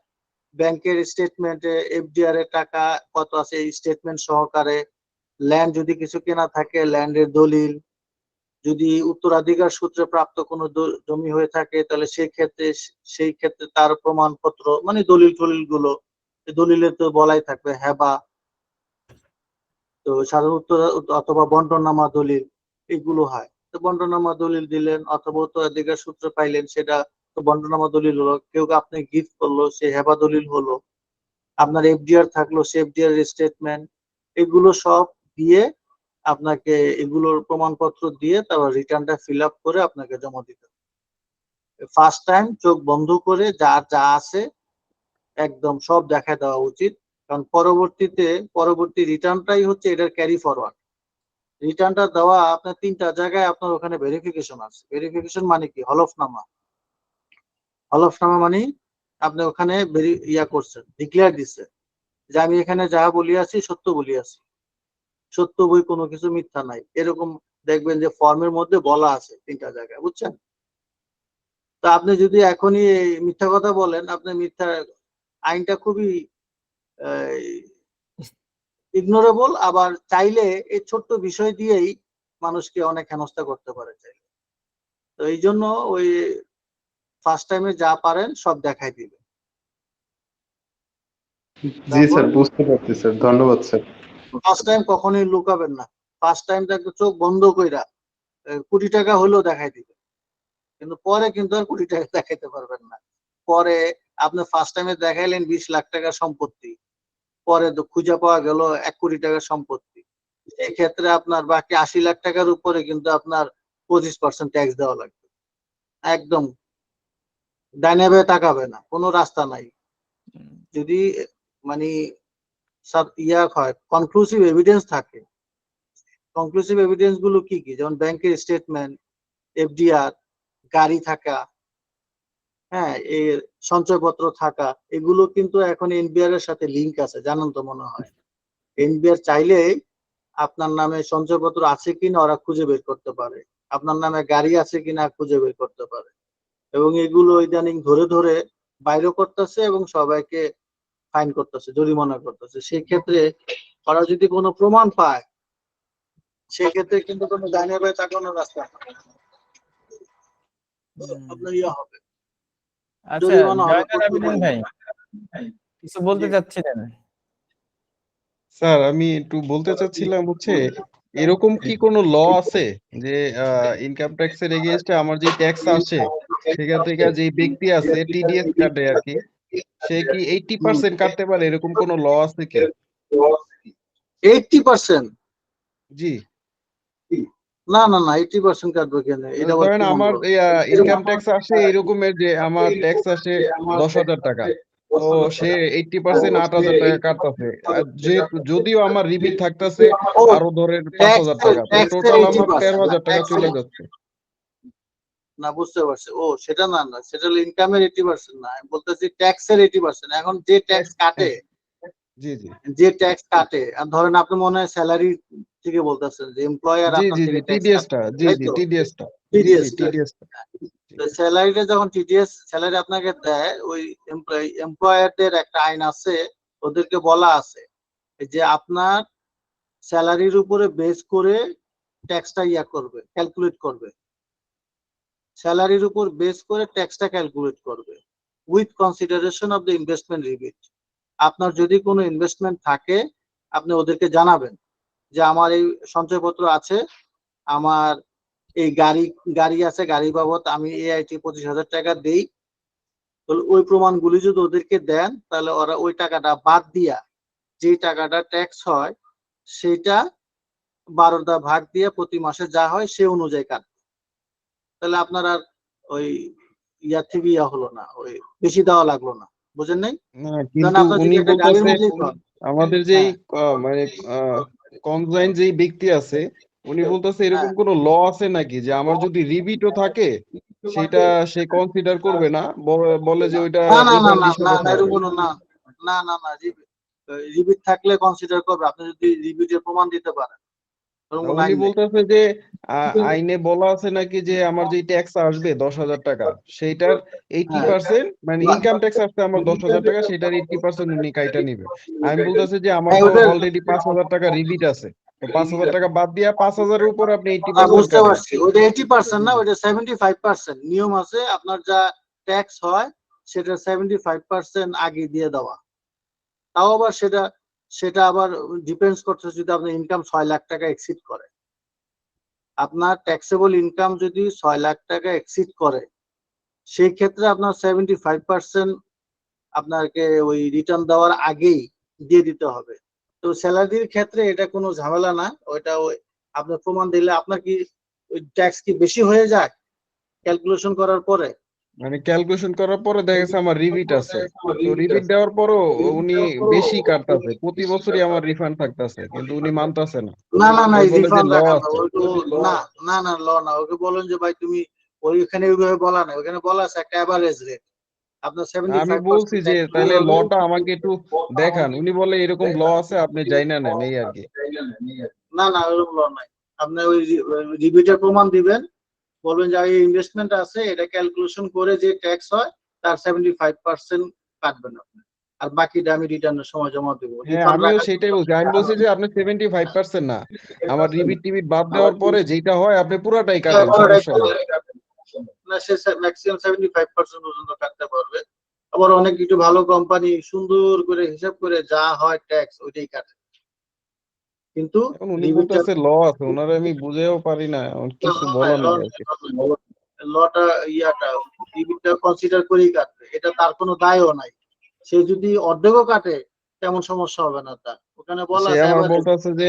ব্যাংকের স্টেটমেন্টে এফডিআর এর টাকা কত আছে এই স্টেটমেন্ট সহকারে, ল্যান্ড যদি কিছু কেনা থাকে ল্যান্ডের দলিল, যদি উত্তরাধিকার সূত্রে প্রাপ্ত কোনো জমি হয়ে থাকে তাহলে সেই ক্ষেত্রে তার প্রমাণপত্র মানে দলিল গুলো, দলিলে তো বলাই থাকবে হেবা, তো সাধারণ অথবা বন্টননামা দলিল, এগুলো হয়। তো বন্টননামা দলিল দিলেন অথবা উত্তরাধিকার সূত্রে পাইলেন, সেটা তো বন্টননামা দলিল হলো, কেউ আপনি গিফট করলো সে হেবা দলিল হলো, আপনার এফডিআর থাকলো সে এফডিআর স্টেটমেন্ট, এগুলো সব দিয়ে আপনাকে এগুলোর প্রমাণপত্র দিয়ে তারপর রিটার্নটা ফিল আপ করে আপনাকে জমা দিতে হবে। ফার্স্ট টাইম চোখ বন্ধ করে যার যা আছে একদম সব দেখা দেওয়া উচিত, কারণ পরবর্তী রিটার্নটাই হচ্ছে এটার ক্যারি ফরওয়ার্ড। রিটার্নটা দেওয়া আপনার 3টা জায়গায় আপনার ওখানে ভেরিফিকেশন আছে। ভেরিফিকেশন মানে কি? হলফনামা মানে আপনি ওখানে করছেন, ডিক্লেয়ার দিচ্ছেন যে আমি এখানে যা বলিয়াছি সত্য বলিয়াছি, সত্য বই কোনো কিছু মিথ্যা নাই, এরকম দেখবেন যে ফর্মের মধ্যে বলা আছে 3টা জায়গায়, বুঝছেন? তা আপনি যদি এখনই মিথ্যা কথা বলেন, আপনি মিথ্যা, আইনটা খুবই ইগনোরেবল, আবার চাইলে এই ছোট্ট বিষয় দিয়েই মানুষকে অনেক হেনস্থা করতে পারে চাইলে। তো এই জন্য ওই ফার্স্ট টাইমে যা পারেন সব দেখাই দিবে। জি স্যার, বুঝতে পারছি স্যার, ধন্যবাদ স্যার। ফার্স্ট টাইম কখনোই লুকাবেন না। ফার্স্ট টাইম দেখবে চোখ বন্ধ কইরা কোটি টাকা হলেও দেখাই দিবে, কিন্তু পরে কিন্তু আর কোটি টাকা দেখাইতে পারবেন না। পরে আপনি ফার্স্ট টাইমে দেখাইলেন 20 লাখ টাকার সম্পত্তি, পরে তো খুঁজে পাওয়া গেল 1 কোটি টাকার সম্পত্তি, এক্ষেত্রে আপনার বাকি 80 লাখ টাকার উপরে কিন্তু আপনার 25% ট্যাক্স দেওয়া লাগবে। একদম ডাইনে বাঁয়ে তাকাবে না, কোনো রাস্তা নাই। যদি মানে সব হয়, কনক্লুসিভ এভিডেন্স থাকে। কনক্লুসিভ এভিডেন্স গুলো কি কি? যেমন ব্যাংকের স্টেটমেন্ট, এফডিআর, গাড়ি থাকা, হ্যাঁ, এর সঞ্চয়পত্র থাকা, এগুলো কিন্তু এখন এনবিআর এর সাথে লিংক আছে, জানেন তো মনে হয়। এনবিআর চাইলেই আপনার নামে সঞ্চয়পত্র আছে কিনা ওরা খুঁজে বের করতে পারে, আপনার নামে গাড়ি আছে কিনা খুঁজে বের করতে পারে, এবং এগুলো ইদানিং ধরে ধরে বাইরে করতেছে এবং সবাইকে ফাইন করতেছে, জরিমানা করতেছে। সেই ক্ষেত্রে ওরা যদি কোনো প্রমাণ পায়, সেক্ষেত্রে কিন্তু কোনো ডাইনে বাঁয়ে তাকানোর রাস্তা আপনার হবে, আচ্ছা, জরিমানা হবে জয়নাল আবেদিন ভাই কিছু বলতে চাচ্ছিলেন? স্যার আমি একটু বলতে চাচ্ছিলাম হচ্ছে এরকম কি কোনো ল আছে যে ইনকাম ট্যাক্স এর এগেইনস্টে আমার যে ট্যাক্স আসে সেখান থেকে যে ব্যক্তি আছে টিডিএস কাটে আর কি, সে কি 80% কাটতে পারে, এরকম কোনো ল আছে কি? 80%? জি, না না না, 80% কাটবে কেন? এটা আবার ধরেন কি আমার বলবো? ইনকাম ট্যাক্স আসে এরকমের যে আমার ট্যাক্স আসে 10,000 টাকা, তো সে 80% 8,000 টাকা কাটতেছে, আর যেহেতু যদিও আমার রিমিট থাকতেছে ও, আরো ধরেন 5,000 টাকা, তো টোটাল আমার 13,000 টাকা চলে যাচ্ছে। না, বুঝতে পারছি। ও সেটা না, সেটা হলো ইনকামের 80% না, আমি বলতেছি ট্যাক্সের 80%। এখন যে ট্যাক্স কাটে, জি জি আর ধরেন আপনি মনে হয় স্যালারি থেকে বলতেছেন যে এমপ্লয়ার জি আপনার জি জি থেকে ট্যাক্স টিডিএসটা, কাটে, জি তাই জি তো? টিডিএসটা, জি জি টিডিএস, টিডিএসটা। স্যালারিটা যখন টিডিএস স্যালারি আপনাকে দেয়, ওই এমপ্লয়ারদের একটা আইন আছে, ওদেরকে বলা আছে যে আপনার স্যালারির উপরে বেস করে ট্যাক্সটা করবে, ক্যালকুলেট করবে, স্যালারির উপর বেস করে ট্যাক্সটা ক্যালকুলেট করবে with consideration of the investment rebate. আপনার যদি কোনো ইনভেস্টমেন্ট থাকে আপনি ওদেরকে জানাবেন যে আমার এই সঞ্চয়পত্র আছে, আমার এই গাড়ি আছে, গাড়ি বাবদ আমি এআইটি 25,000 টাকা দেই, ওই প্রমাণগুলি যদি ওদেরকে দেন তাহলে ওরা ওই টাকাটা বাদ দিয়া যে টাকাটা ট্যাক্স হয় সেটা 12টা ভাগ দিয়ে প্রতি মাসে যা হয় সে অনুযায়ী কাটবে। তাহলে আপনার আর ওই থেকে হলো না, ওই বেশি দেওয়া লাগলো না। বুঝেন নাই? না, ধরেন কিন্তু আপনার যদি উনি একটা গাড়ির বলতেছে মধ্যেই কর, আমাদের যেই হ্যাঁ মানে কনজাইন যেই ব্যক্তি আছে উনি বলতেছে এরকম হ্যাঁ কোনো ল আছে নাকি যে আমার যদি রিবিটও থাকে সেটা সে কনসিডার করবে না, বলে যে ওইটা না না না রিফান্ড না না হিসাবে না থাকবে। এরকম কোনো না না না না রিবিট থাকলে কনসিডার করবে আপনি যদি রিবিটের প্রমাণ দিতে পারেন, এরকম কোনো উনি আইন নেই। বলতেছে যে আইনে বলা আছে নাকি যে আমার যে ট্যাক্স আসবে 10,000 টাকা সেইটার 80%, মানে ইনকাম ট্যাক্স আসছে আমার 10,000 টাকা, সেটার 80% উনি কাইটা নিবে। আমি বলতেছে যে আমার হ্যাঁ তো ওটা অলরেডি 5,000 টাকা রিবিট আছে, তো 5,000 টাকা বাদ দিয়া 5,000 এর উপর আপনি 80% বুঝতে কাটেন। পারছি, ওটা 80% না, ওটা 75%। নিয়ম আছে আপনার যা ট্যাক্স হয় সেটা 75% আগে দিয়ে দেওয়া। তাও আবার সেটা সেটা আবার ডিপেন্ডস করছে যদি আপনার ইনকাম 6 লাখ টাকা এক্সিড করে। আপনার ট্যাক্সেবল ইনকাম যদি 6 লাখ টাকা এক্সিড করে সেই ক্ষেত্রে আপনার 75% আপনাকে ওই রিটার্ন দেওয়ার আগেই দিয়ে দিতে হবে। তো স্যালারির ক্ষেত্রে এটা কোনো ঝামেলা না, ওইটা ওই আপনার প্রমাণ দিলে আপনার কি ওই ট্যাক্স কি বেশি হয়ে যায় ক্যালকুলেশন করার পরে? মানে ক্যালকুলেশন করার পরে দেখা গেছে আমার রিবিট আছে, তো রিবিট দেওয়ার পরও উনি বেশি কাটতাছে, প্রতি বছরই আমার রিফান্ড থাকতাছে, কিন্তু উনি মানতাছে না। না না না ওই বলে যে রিফান্ড ল রাখা আছে। না না না ল না, ওকে বলেন যে ভাই তুমি ওইখানে ওইভাবে বলা না, ওখানে বলা আছে একটা অ্যাভারেজ রেট আপনার আমি বলছি 75% যে ট্যাক্স দিতে তাহলে হবে। লটা আমাকে একটু দেখান, উনি বলে এরকম ল আছে আপনি যাইনা নেন, এই আর কি। না না ওরকম ল নাই, আপনি ওই রিবিটের প্রমাণ দিবেন, বলবেন যে এই ইনভেস্টমেন্ট আছে এটা ক্যালকুলেশন করে যে ট্যাক্স হয় তার 75% কাটবেন আপনি, আর বাকিটা আমি রিটার্নের সময় জমা দেবো। হ্যাঁ, রিফান্ড আমিও রাখা সেটাই বলছি, আমি বলছি যে আপনি 75% না, আমার রিবিট টিবিট বাদ দেওয়ার পরে যেটা হয় আপনি পুরাটাই কাটেন, সমস্যা নেই। না, সে ম্যাক্সিমাম 75% পর্যন্ত কাটতে পারবে। আবার অনেক একটু ভালো কোম্পানি সুন্দর করে হিসাব করে যা হয় ট্যাক্স ওইটাই কাটে, কিন্তু এখন উনি রিবিটটা বলতেছে ল আছে, ওনারা আমি বুঝেও পারি না, কিছু বলার নাই আর কি। লটা ইয়াটা রিবিটটা কনসিডার করেই কাটবে, এটা তার কোনো দায়ও নাই। সে যদি অর্ধেকও কাটে তেমন সমস্যা হবে না তার, ওখানে বলা সে আছে আমার average। বলতেছে যে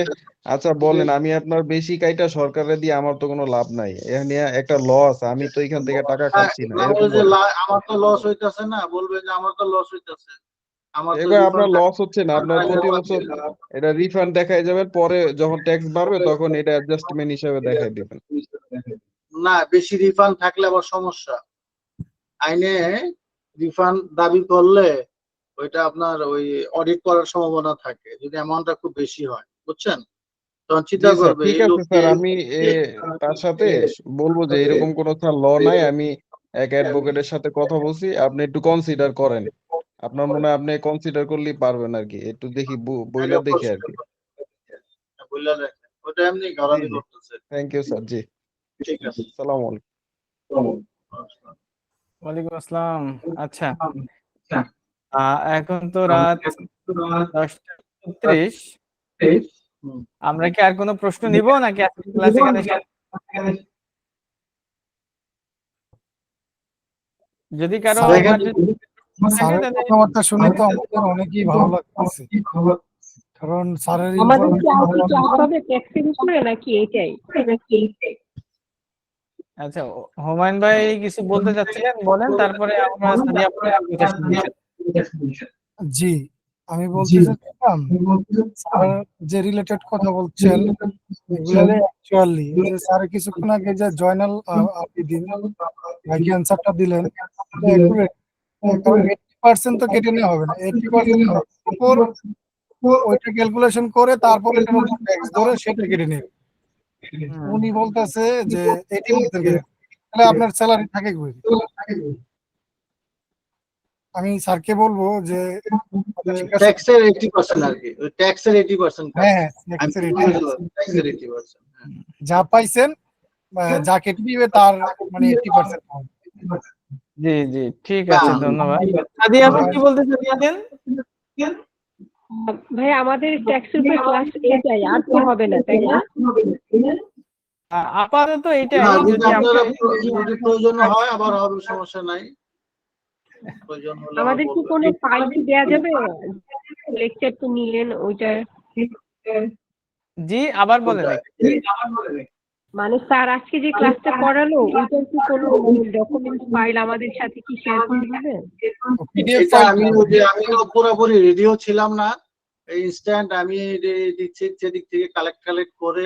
আচ্ছা বলেন, আমি আপনার বেশি কাইটা সরকারে দিয়ে আমার তো কোনো লাভ নাই, এখানে একটা ল আছে, আমি তো এখান থেকে টাকা খাচ্ছি না, না এরকম বলে যে বলে। আমার তো লস হইতাছে না, বলবে যে আমার তো লস হইতাছে, আমার তো এবার আপনার রিফান্ড লস হচ্ছে না, আপনার প্রতি বছর এটা রিফান্ড দেখাই যাবেন, পরে যখন ট্যাক্স বাড়বে তখন এটা অ্যাডজাস্টমেন্ট হিসেবে দেখাই দিবেন। না, বেশি রিফান্ড থাকলে আবার সমস্যা। আইনে রিফান্ড দাবি করলে ওইটা আপনার ওই অডিট করার সম্ভাবনা থাকে যদি অ্যামাউন্টটা খুব বেশি হয়, বুঝছেন? তখন জি চিন্তা স্যার, করবে ঠিক এই আছে লোককে। স্যার, আমি তার সাথে বলবো যে এরকম কোন স্যার ল নাই, আমি এক অ্যাডভোকেটের সাথে কথা বলছি, আপনি একটু কনসিডার করেন, আপনার মনে হয় আপনি কনসিডার করলেই পারবেন আর কি, একটু দেখি বইলা দেখি আর কি। বললা দেখেন ওটা এমনি জি গালামি জি, করতেছে। থ্যাংক ইউ স্যার, জি, ঠিক আছে। আসসালামু আলাইকুম। ওয়ালাইকুম আসসালাম। আচ্ছা, এখন তো রাত 10:36। হুম। আমরা কি আর কোনো প্রশ্ন নিব নাকি আজকে ক্লাস এখানে শেষ? যদি কারো স্যার, emergency থাকে স্যারের তাহলে কথাবার্তা শুনে তো আমাদের অনেকই ভালো লাগতেছে, কারণ স্যারের আমাদের কি আর কি ক্লাস ইনফরমেশন। হবে ট্যাক্সের উপরে নাকি এটাই? আচ্ছা, হুমায়ুন ভাই কিছু বলতে চাচ্ছিলেন, বলেন, তারপরে আমরা সাদিয়া আপুর কথা শুনবো। জি, আমি বলতে চাচ্ছিলাম স্যার যে রিলেটেড কথা বলছেন এগুলো অ্যাকচুয়ালি যে স্যার কিছুক্ষণ আগে যে জয়নাল আবেদিন ভাইকে অ্যান্সারটা দিলেন এটা accurate, কারণ 80% তো কেটে নেওয়া হবে না, 80% উপর ওইটা ক্যালকুলেশন করে তারপর এটার উপর ট্যাক্স ধরে সেটা কেটে নেবে। উনি বলতেছে যে 80% কেটে, তাহলে আপনার স্যালারি থাকে কই? আমি স্যারকে বলবো যে ঠিক আছে, ট্যাক্সের 80% আর কি, ওই ট্যাক্সের 80% কাটবে। হ্যাঁ আমি ট্যাক্সের ট্যাক্সের 80%। যা পাইছেন যা কেটে দিবে তার মানে 80% হবে। জি জি, ঠিক না, আছে, ধন্যবাদ। সাদিয়া আপু কি বলতে চাচ্ছেন? ভাই আমাদের ট্যাক্সের উপরে ক্লাস এটাই, আর তো হবে না তাই না? আপাতত না, এটাই, যদি যদি আপনারা আমরা যদি প্রয়োজন হয় আবার হবে, সমস্যা নাই। প্রয়োজন হলে আবার আমাদের কি বলবেন। কোনো ফাইল দেওয়া যাবে? লেকচার তো নিলেন ওইটা। জি, আবার বলেন একটু। মানে স্যার আজকে যে ক্লাসটা করালো ওইটার কি কোনো ডকুমেন্ট ফাইল আমাদের সাথে কি শেয়ার করতে হবে? পিডিএফ এটা ফাইল আমি তো পুরোপুরি রেডিও ছিলাম না, ইনস্ট্যান্ট আমি দিচ্ছি সেদিক থেকে কালেক্ট করে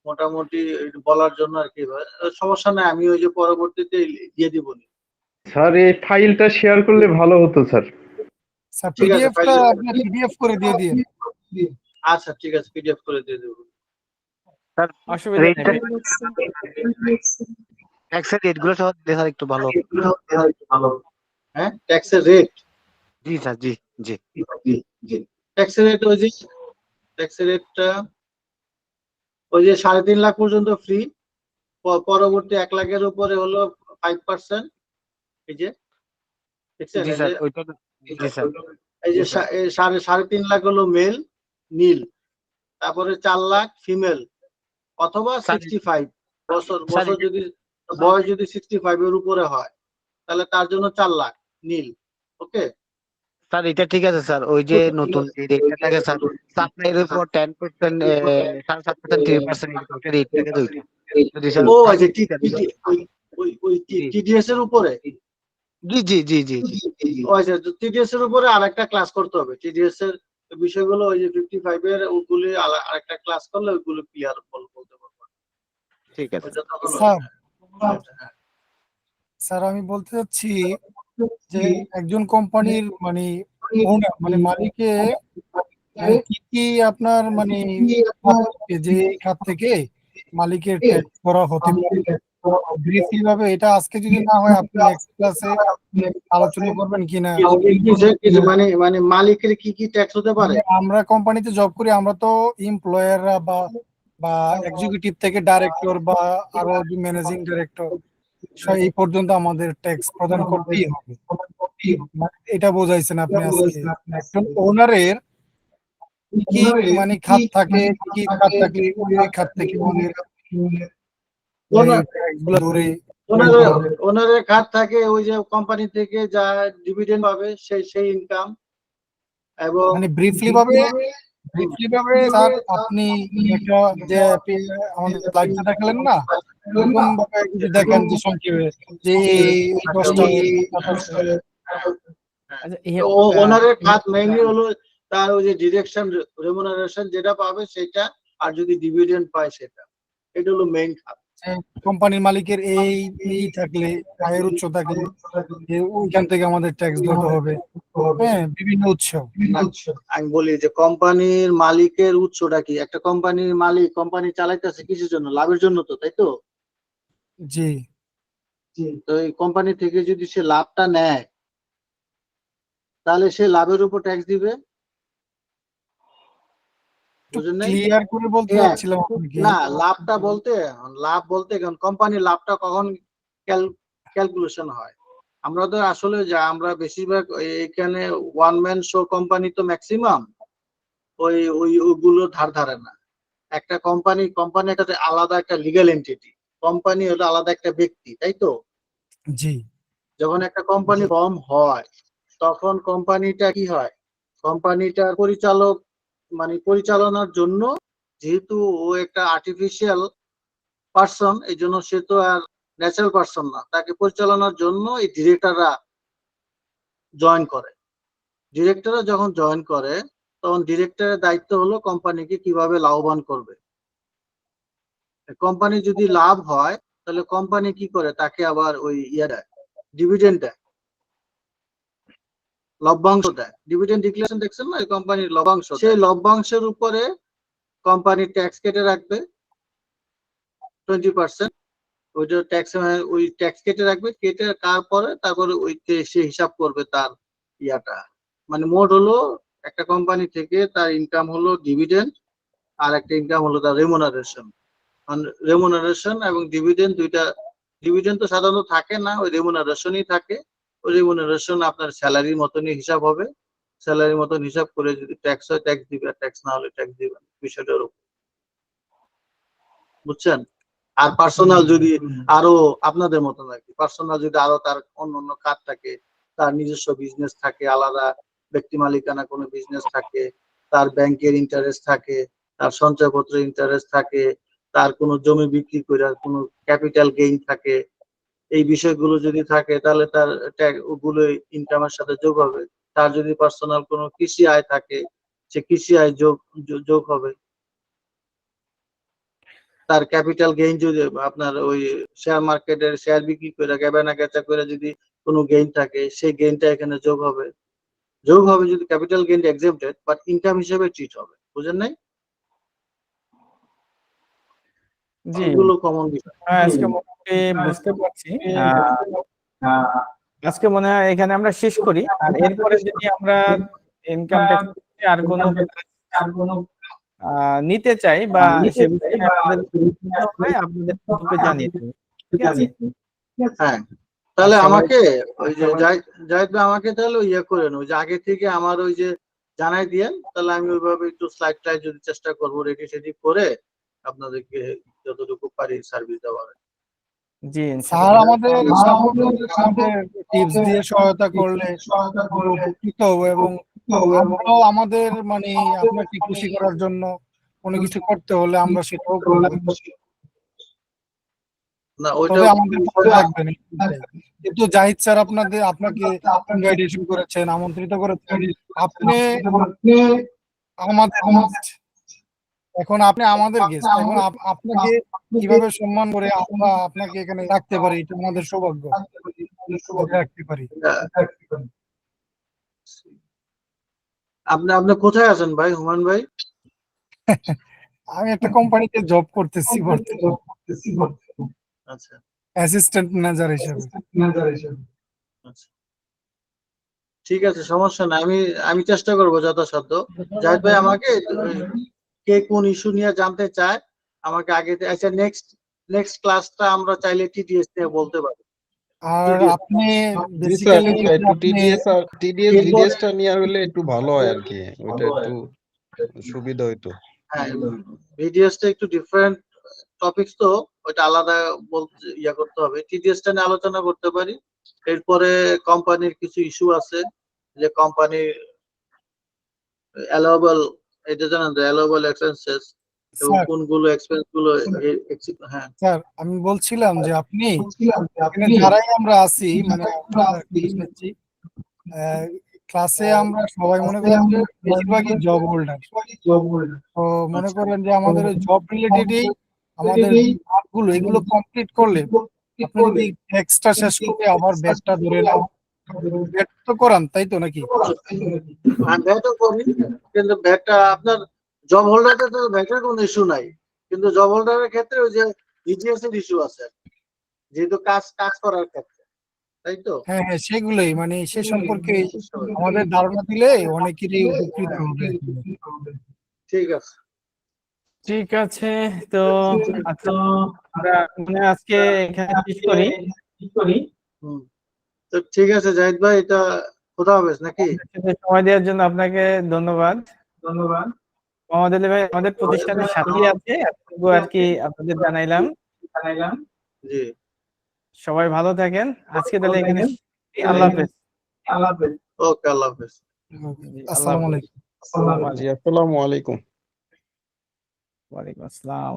মোটামুটি বলার জন্য আর কি। সমস্যা নাই, আমি ওই যে পরবর্তীতে দিয়ে দিব। স্যার এই ফাইলটা শেয়ার করলে ভালো হতো স্যার। স্যার ঠিক আছে, পিডিএফটা ফাইল- আপনি পিডিএফ করে দিয়ে দিন। আচ্ছা ঠিক আছে, পিডিএফ করে দিয়ে দেবো। অসুবিধা নেই ভাই। ট্যাক্সের রেট গুলো সহ দিলে স্যার একটু ভালো। হ্যাঁ, ট্যাক্সের রেট, জি স্যার, জি জি। ট্যাক্সের রেট ওই যে ট্যাক্সের রেটটা ওই যে 3.5 লাখ পর্যন্ত ফ্রি, পরবর্তী 1 লাখের উপরে হলো 5%। এই যে দেখছেন, জি স্যার, ওইটা জি স্যার। এই যে 3.5 লাখ হলো মেল নীল, তারপরে 4 লাখ ফিমেল অথবা 65 বছর, যদি বয়স যদি 65 এর উপরে হয় তাহলে তার জন্য 4 লাখ নীল। ওকে স্যার এটা ঠিক আছে স্যার, ওই যে নতুন যে রেটটা থাকে স্যার, সাপ্লাইয়ের উপর 10%, 7.5%, 3% ওইটা রেট থাকে দুইটা। যদি স্যার ও আচ্ছা, ওই টিডিএস এর উপরে, জি জি জি জি জি। ও আচ্ছা, টিডিএস এর উপরে আরেকটা ক্লাস করতে হবে। টিডিএস এর বিষয়গুলো ওই যে 55 এর ওগুলি আরেকটা ক্লাস করলে ওইগুলো ক্লিয়ার বলতে পারবো। ঠিক আছে ওইটা তখন স্যার হ্যাঁ। স্যার আমি বলতে চাচ্ছি যে একজন কোম্পানির মানে owner, মানে মালিকে কি কি আপনার মানে খাত থেকে, যে এই খাত থেকে মালিকের ট্যাক্স করা হতে পারে ব্রিফলি ভাবে, এটা আজকে যদি না হয় আপনি নেক্সট ক্লাসে আলোচনা করবেন কিনা? মানে মালিকের কি কি ট্যাক্স হতে পারে? আমরা কোম্পানিতে জব করি, আমরা তো এমপ্লয়াররা বা এক্সিকিউটিভ থেকে ডাইরেক্টর বা আরো ম্যানেজিং ডাইরেক্টর এই পর্যন্ত আমাদের ট্যাক্স প্রদান করতেই হবে। মানে এটা বোঝাইছেন আপনি আজকে একজন ওনারের কি মানে খাত থাকে, কি খাত থাকলে ওই খাত থেকে ওনার ট্যাক্সগুলো ধরে ওনারের খাত থাকে ওই যে কোম্পানি থেকে যা ডিভিডেন্ড পাবে সেই ইনকাম। এবং মানে ব্রিফলি ভাবে স্যার আপনি একটা যে আমাদের স্লাইডটা দেখালেন না, এরকম ভাবে যদি দেখেন যে সংক্ষেপে যে এই 10টা আচ্ছা, ওনারের খাত মেইনলি হলো তার ওই যে ডিরেকশন রেমুনারেশন যেটা পাবে সেটা, আর যদি ডিভিডেন্ড পায় সেটা, এটা হলো মেইন খাত। কোম্পানির মালিকের এই থাকলে, আয়ের উৎস থাকলে ওইখান থেকে আমাদের ট্যাক্স দিতে হবে। হ্যাঁ, বিভিন্ন উৎস। আমি বলি যে কোম্পানির মালিকের উৎসটা কি? একটা কোম্পানির মালিক কোম্পানি চালাইতেছে কিসের জন্য? লাভের জন্য তো, তাই তো? জি। তো এই কোম্পানি থেকে যদি সে লাভটা নেয় তাহলে সে লাভের উপর ট্যাক্স দিবে। বুঝেন নাই? ক্লিয়ার করে বলতে হ্যাঁ। চাচ্ছিলাম আপনাকে। না, লাভ বলতে কোম্পানির লাভটা কখন ক্যালকুলেশন হয়? আমরা তো আসলে আমরা বেশিরভাগ এখানে ওয়ান ম্যান শো কোম্পানি তো ম্যাক্সিমাম ওইগুলো ধারে না। একটা কোম্পানি একটা আলাদা একটা লিগ্যাল এন্টিটি, কোম্পানি হলো আলাদা একটা ব্যক্তি, তাই তো? জি। যখন একটা কোম্পানি ফর্ম হয় তখন কোম্পানিটা কি হয়? কোম্পানিটার পরিচালক মানে পরিচালনার জন্য, যেহেতু ও একটা আর্টিফিশিয়াল পার্সন, এই জন্য সে তো আর ন্যাচারাল পার্সন না, তাকে পরিচালনার জন্য এই ডিরেক্টররা জয়েন করে। ডিরেক্টররা যখন জয়েন করে তখন ডিরেক্টরের দায়িত্ব হলো কোম্পানিকে কিভাবে লাভবান করবে। কোম্পানি যদি লাভ হয় তাহলে কোম্পানি কি করে? তাকে আবার ওই দেয়, ডিভিডেন্ড দেয়, লভ্যাংশ দেয়। ডিভিডেন্ড ডিক্লারেশন দেখছেন না, কোম্পানির লভ্যাংশ, সেই লভ্যাংশের উপরে কোম্পানি ট্যাক্স কেটে রাখবে 20%। ওইটা ওই ট্যাক্স কেটে রাখবে, কেটে তারপরে সে হিসাব করবে তার ইয়াটা। মানে মোট হলো একটা কোম্পানি থেকে তার ইনকাম হলো ডিভিডেন্ড, আর একটা ইনকাম হলো তার রেমুনারেশন। রেমুনারেশন এবং ডিভিডেন্ড দুইটা, ডিভিডেন্ড তো সাধারণত থাকে না, ওই রেমুনারেশনই থাকে। ওই রেমুনারেশন আপনার স্যালারির মতনই হিসাব হবে, স্যালারির মতন হিসাব করে যদি ট্যাক্স হয় ট্যাক্স দিবে, আর ট্যাক্স না হলে ট্যাক্স দিবেন, বিষয়টার উপর। বুঝছেন? আর পার্সোনাল যদি আরো আপনাদের মতন আর কি, পার্সোনাল যদি আরো তার অন্য খাত থাকে, তার নিজস্ব বিজনেস থাকে, আলাদা ব্যক্তি মালিকানা কোনো বিজনেস থাকে, তার ব্যাংকের ইন্টারেস্ট থাকে, তার সঞ্চয়পত্রের ইন্টারেস্ট থাকে, তার কোনো জমি বিক্রি করে কোনো ক্যাপিটাল গেইন থাকে, এই বিষয়গুলো যদি থাকে তাহলে তার ওগুলো ইনকামের সাথে যোগ হবে। তার যদি পার্সোনাল কোনো কৃষি আয় থাকে, সে কৃষি আয় যোগ হবে। তার ক্যাপিটাল গেইন যদি আপনার ওই শেয়ার মার্কেটের শেয়ার বিক্রি করে কেনা বেচা করে যদি কোনো গেইন থাকে, সেই গেইনটা এখানে যোগ হবে। যদি capital gain exempted, but income হিসেবে ট্রিট হবে। বুঝেন নাই? জি, এগুলো কমন বিষয়। আজকে মোটামুটি বুঝতে পারছি। আজকে মনে হয় এখানে আমরা শেষ করি, আর এরপরে যদি আমরা ইনকাম ট্যাক্স আর কোনো নিতে চাই বা সে বিষয়ে আমাদের হয় আপনাদের গ্রুপে জানিয়ে দেব। ঠিক আছে? হ্যাঁ, তাহলে সবাই- আমাকে ওই যে জাহিদ ভাই আমাকে তাহলে ইয়ে করেন, ওই যে আগে থেকে আমার ওই যে জানাই দিয়েন, তাহলে আমি ওইভাবে একটু স্লাইড টাইড যদি চেষ্টা করবো রেডি সেডি করে আপনাদেরকে যতটুকু পারি সার্ভিস দেওয়ার। জি, স্যার ইনশাআল্লাহ। আমাদের সাপোর্ট আমাদের টিপস দিয়ে সহায়তা করলে আমরা উপকৃত হব, এবং আমরাও আমাদের মানে আপনাকে খুশি করার জন্য কোনো কিছু করতে হলে আমরা সেটাও করব। না ওইটা তবে আমাদের পাশে থাকবেন এটাই। কিন্তু জাহিদ স্যার আপনাকে ইনভাইটেশন করেছেন, আমন্ত্রিত করেছেন, আপনি আমাদের guest। এখন আপনি আমাদের গেস্ট, এখন আপনাকে কিভাবে সম্মান করে আমরা আপনাকে এখানে রাখতে পারি, এটা আমাদের সৌভাগ্য রাখতে পারি। আপনি কোথায় আছেন ভাই, হুমায়ুন ভাই? আমি একটা কোম্পানিতে জব করতেছি বর্তমানে, আচ্ছা অ্যাসিস্ট্যান্ট ম্যানেজার হিসেবে। আচ্ছা, ঠিক আছে, সমস্যা না। আমি চেষ্টা করবো যথাসাধ্য। জাহিদ ভাই আমাকে কে কোন ইস্যু নিয়ে জানতে চায় আমাকে আগে আচ্ছা নেক্সট ক্লাসটা আমরা চাইলে টিটিএস নিয়ে বলতে পারি। আর আপনি জি স্যার, বেসিক্যালি একটু টিডিএস ভিডিএসটা নিয়ে হলে একটু ভালো হয় আর কি, ওইটা একটু সুবিধা হইতো। হ্যাঁ, ভিডিওসটা একটু ডিফারেন্ট টপিকস, তো ওইটা আলাদা বলতে করতে হবে। টিডিএসটা নিয়ে আলোচনা করতে পারি। এরপরে কোম্পানির কিছু ইস্যু আছে, যে কোম্পানির অ্যালাউয়েবল, এটা জানেন তো, অ্যালাউয়েবল এক্সপেন্সেস এবং স্যার কোনগুলো এক্সপেন্স গুলো হ্যাঁ স্যার আমি বলছিলাম যে আপনি এখানে যারাই আমরা আছি মানে ক্লাসে আমরা সবাই মনে করেন যে বেশিরভাগই জব হোল্ডার, তো মনে করেন যে আমাদের জব রিলেটেডই আমাদের গুলো এগুলো কমপ্লিট করলে আপনি যদি ট্যাক্সটা শেষ করে আবার ব্যাকটা ধরে নেন, ব্যাক তো করান তাই তো নাকি? ভ্যাটও করি, কিন্তু ভ্যাটটা আপনার জব হোল্ডারের তো ভ্যাটের কোনো ইস্যু নাই, কিন্তু জব হোল্ডারের ক্ষেত্রে ওই যে ডিজিএস এর ইস্যু আছে, যেহেতু কাজ করার ক্ষেত্রে, তাই তো? হ্যাঁ হ্যাঁ, সেগুলোই মানে সে সম্পর্কে আমাদের ধারণা দিলে অনেকেরই উপকৃত হবে। ঠিক আছে। ঠিক আছে, তো আচ্ছা আমরা মানে আজকে এখানে শেষ করি। হুম, তো ঠিক আছে জাহিদ ভাই, এটা খোদা হাফেজ নাকি? সময় দেওয়ার জন্য আপনাকে ধন্যবাদ। মোহাম্মদ আলী ভাই আমাদের প্রতিষ্ঠানের সাথে আছে, এতটুকু আর কি আপনাদের জানাইলাম। জি, সবাই ভালো থাকেন। আজকে তাহলে এখানে আল্লাহ হাফেজ। ওকে, আল্লাহ হাফেজ। জি, আল্লাহ আসসালামু হাফেজ। আলাইকুম। জি, আসসালামু আলাইকুম। ওয়ালাইকুম আসসালাম।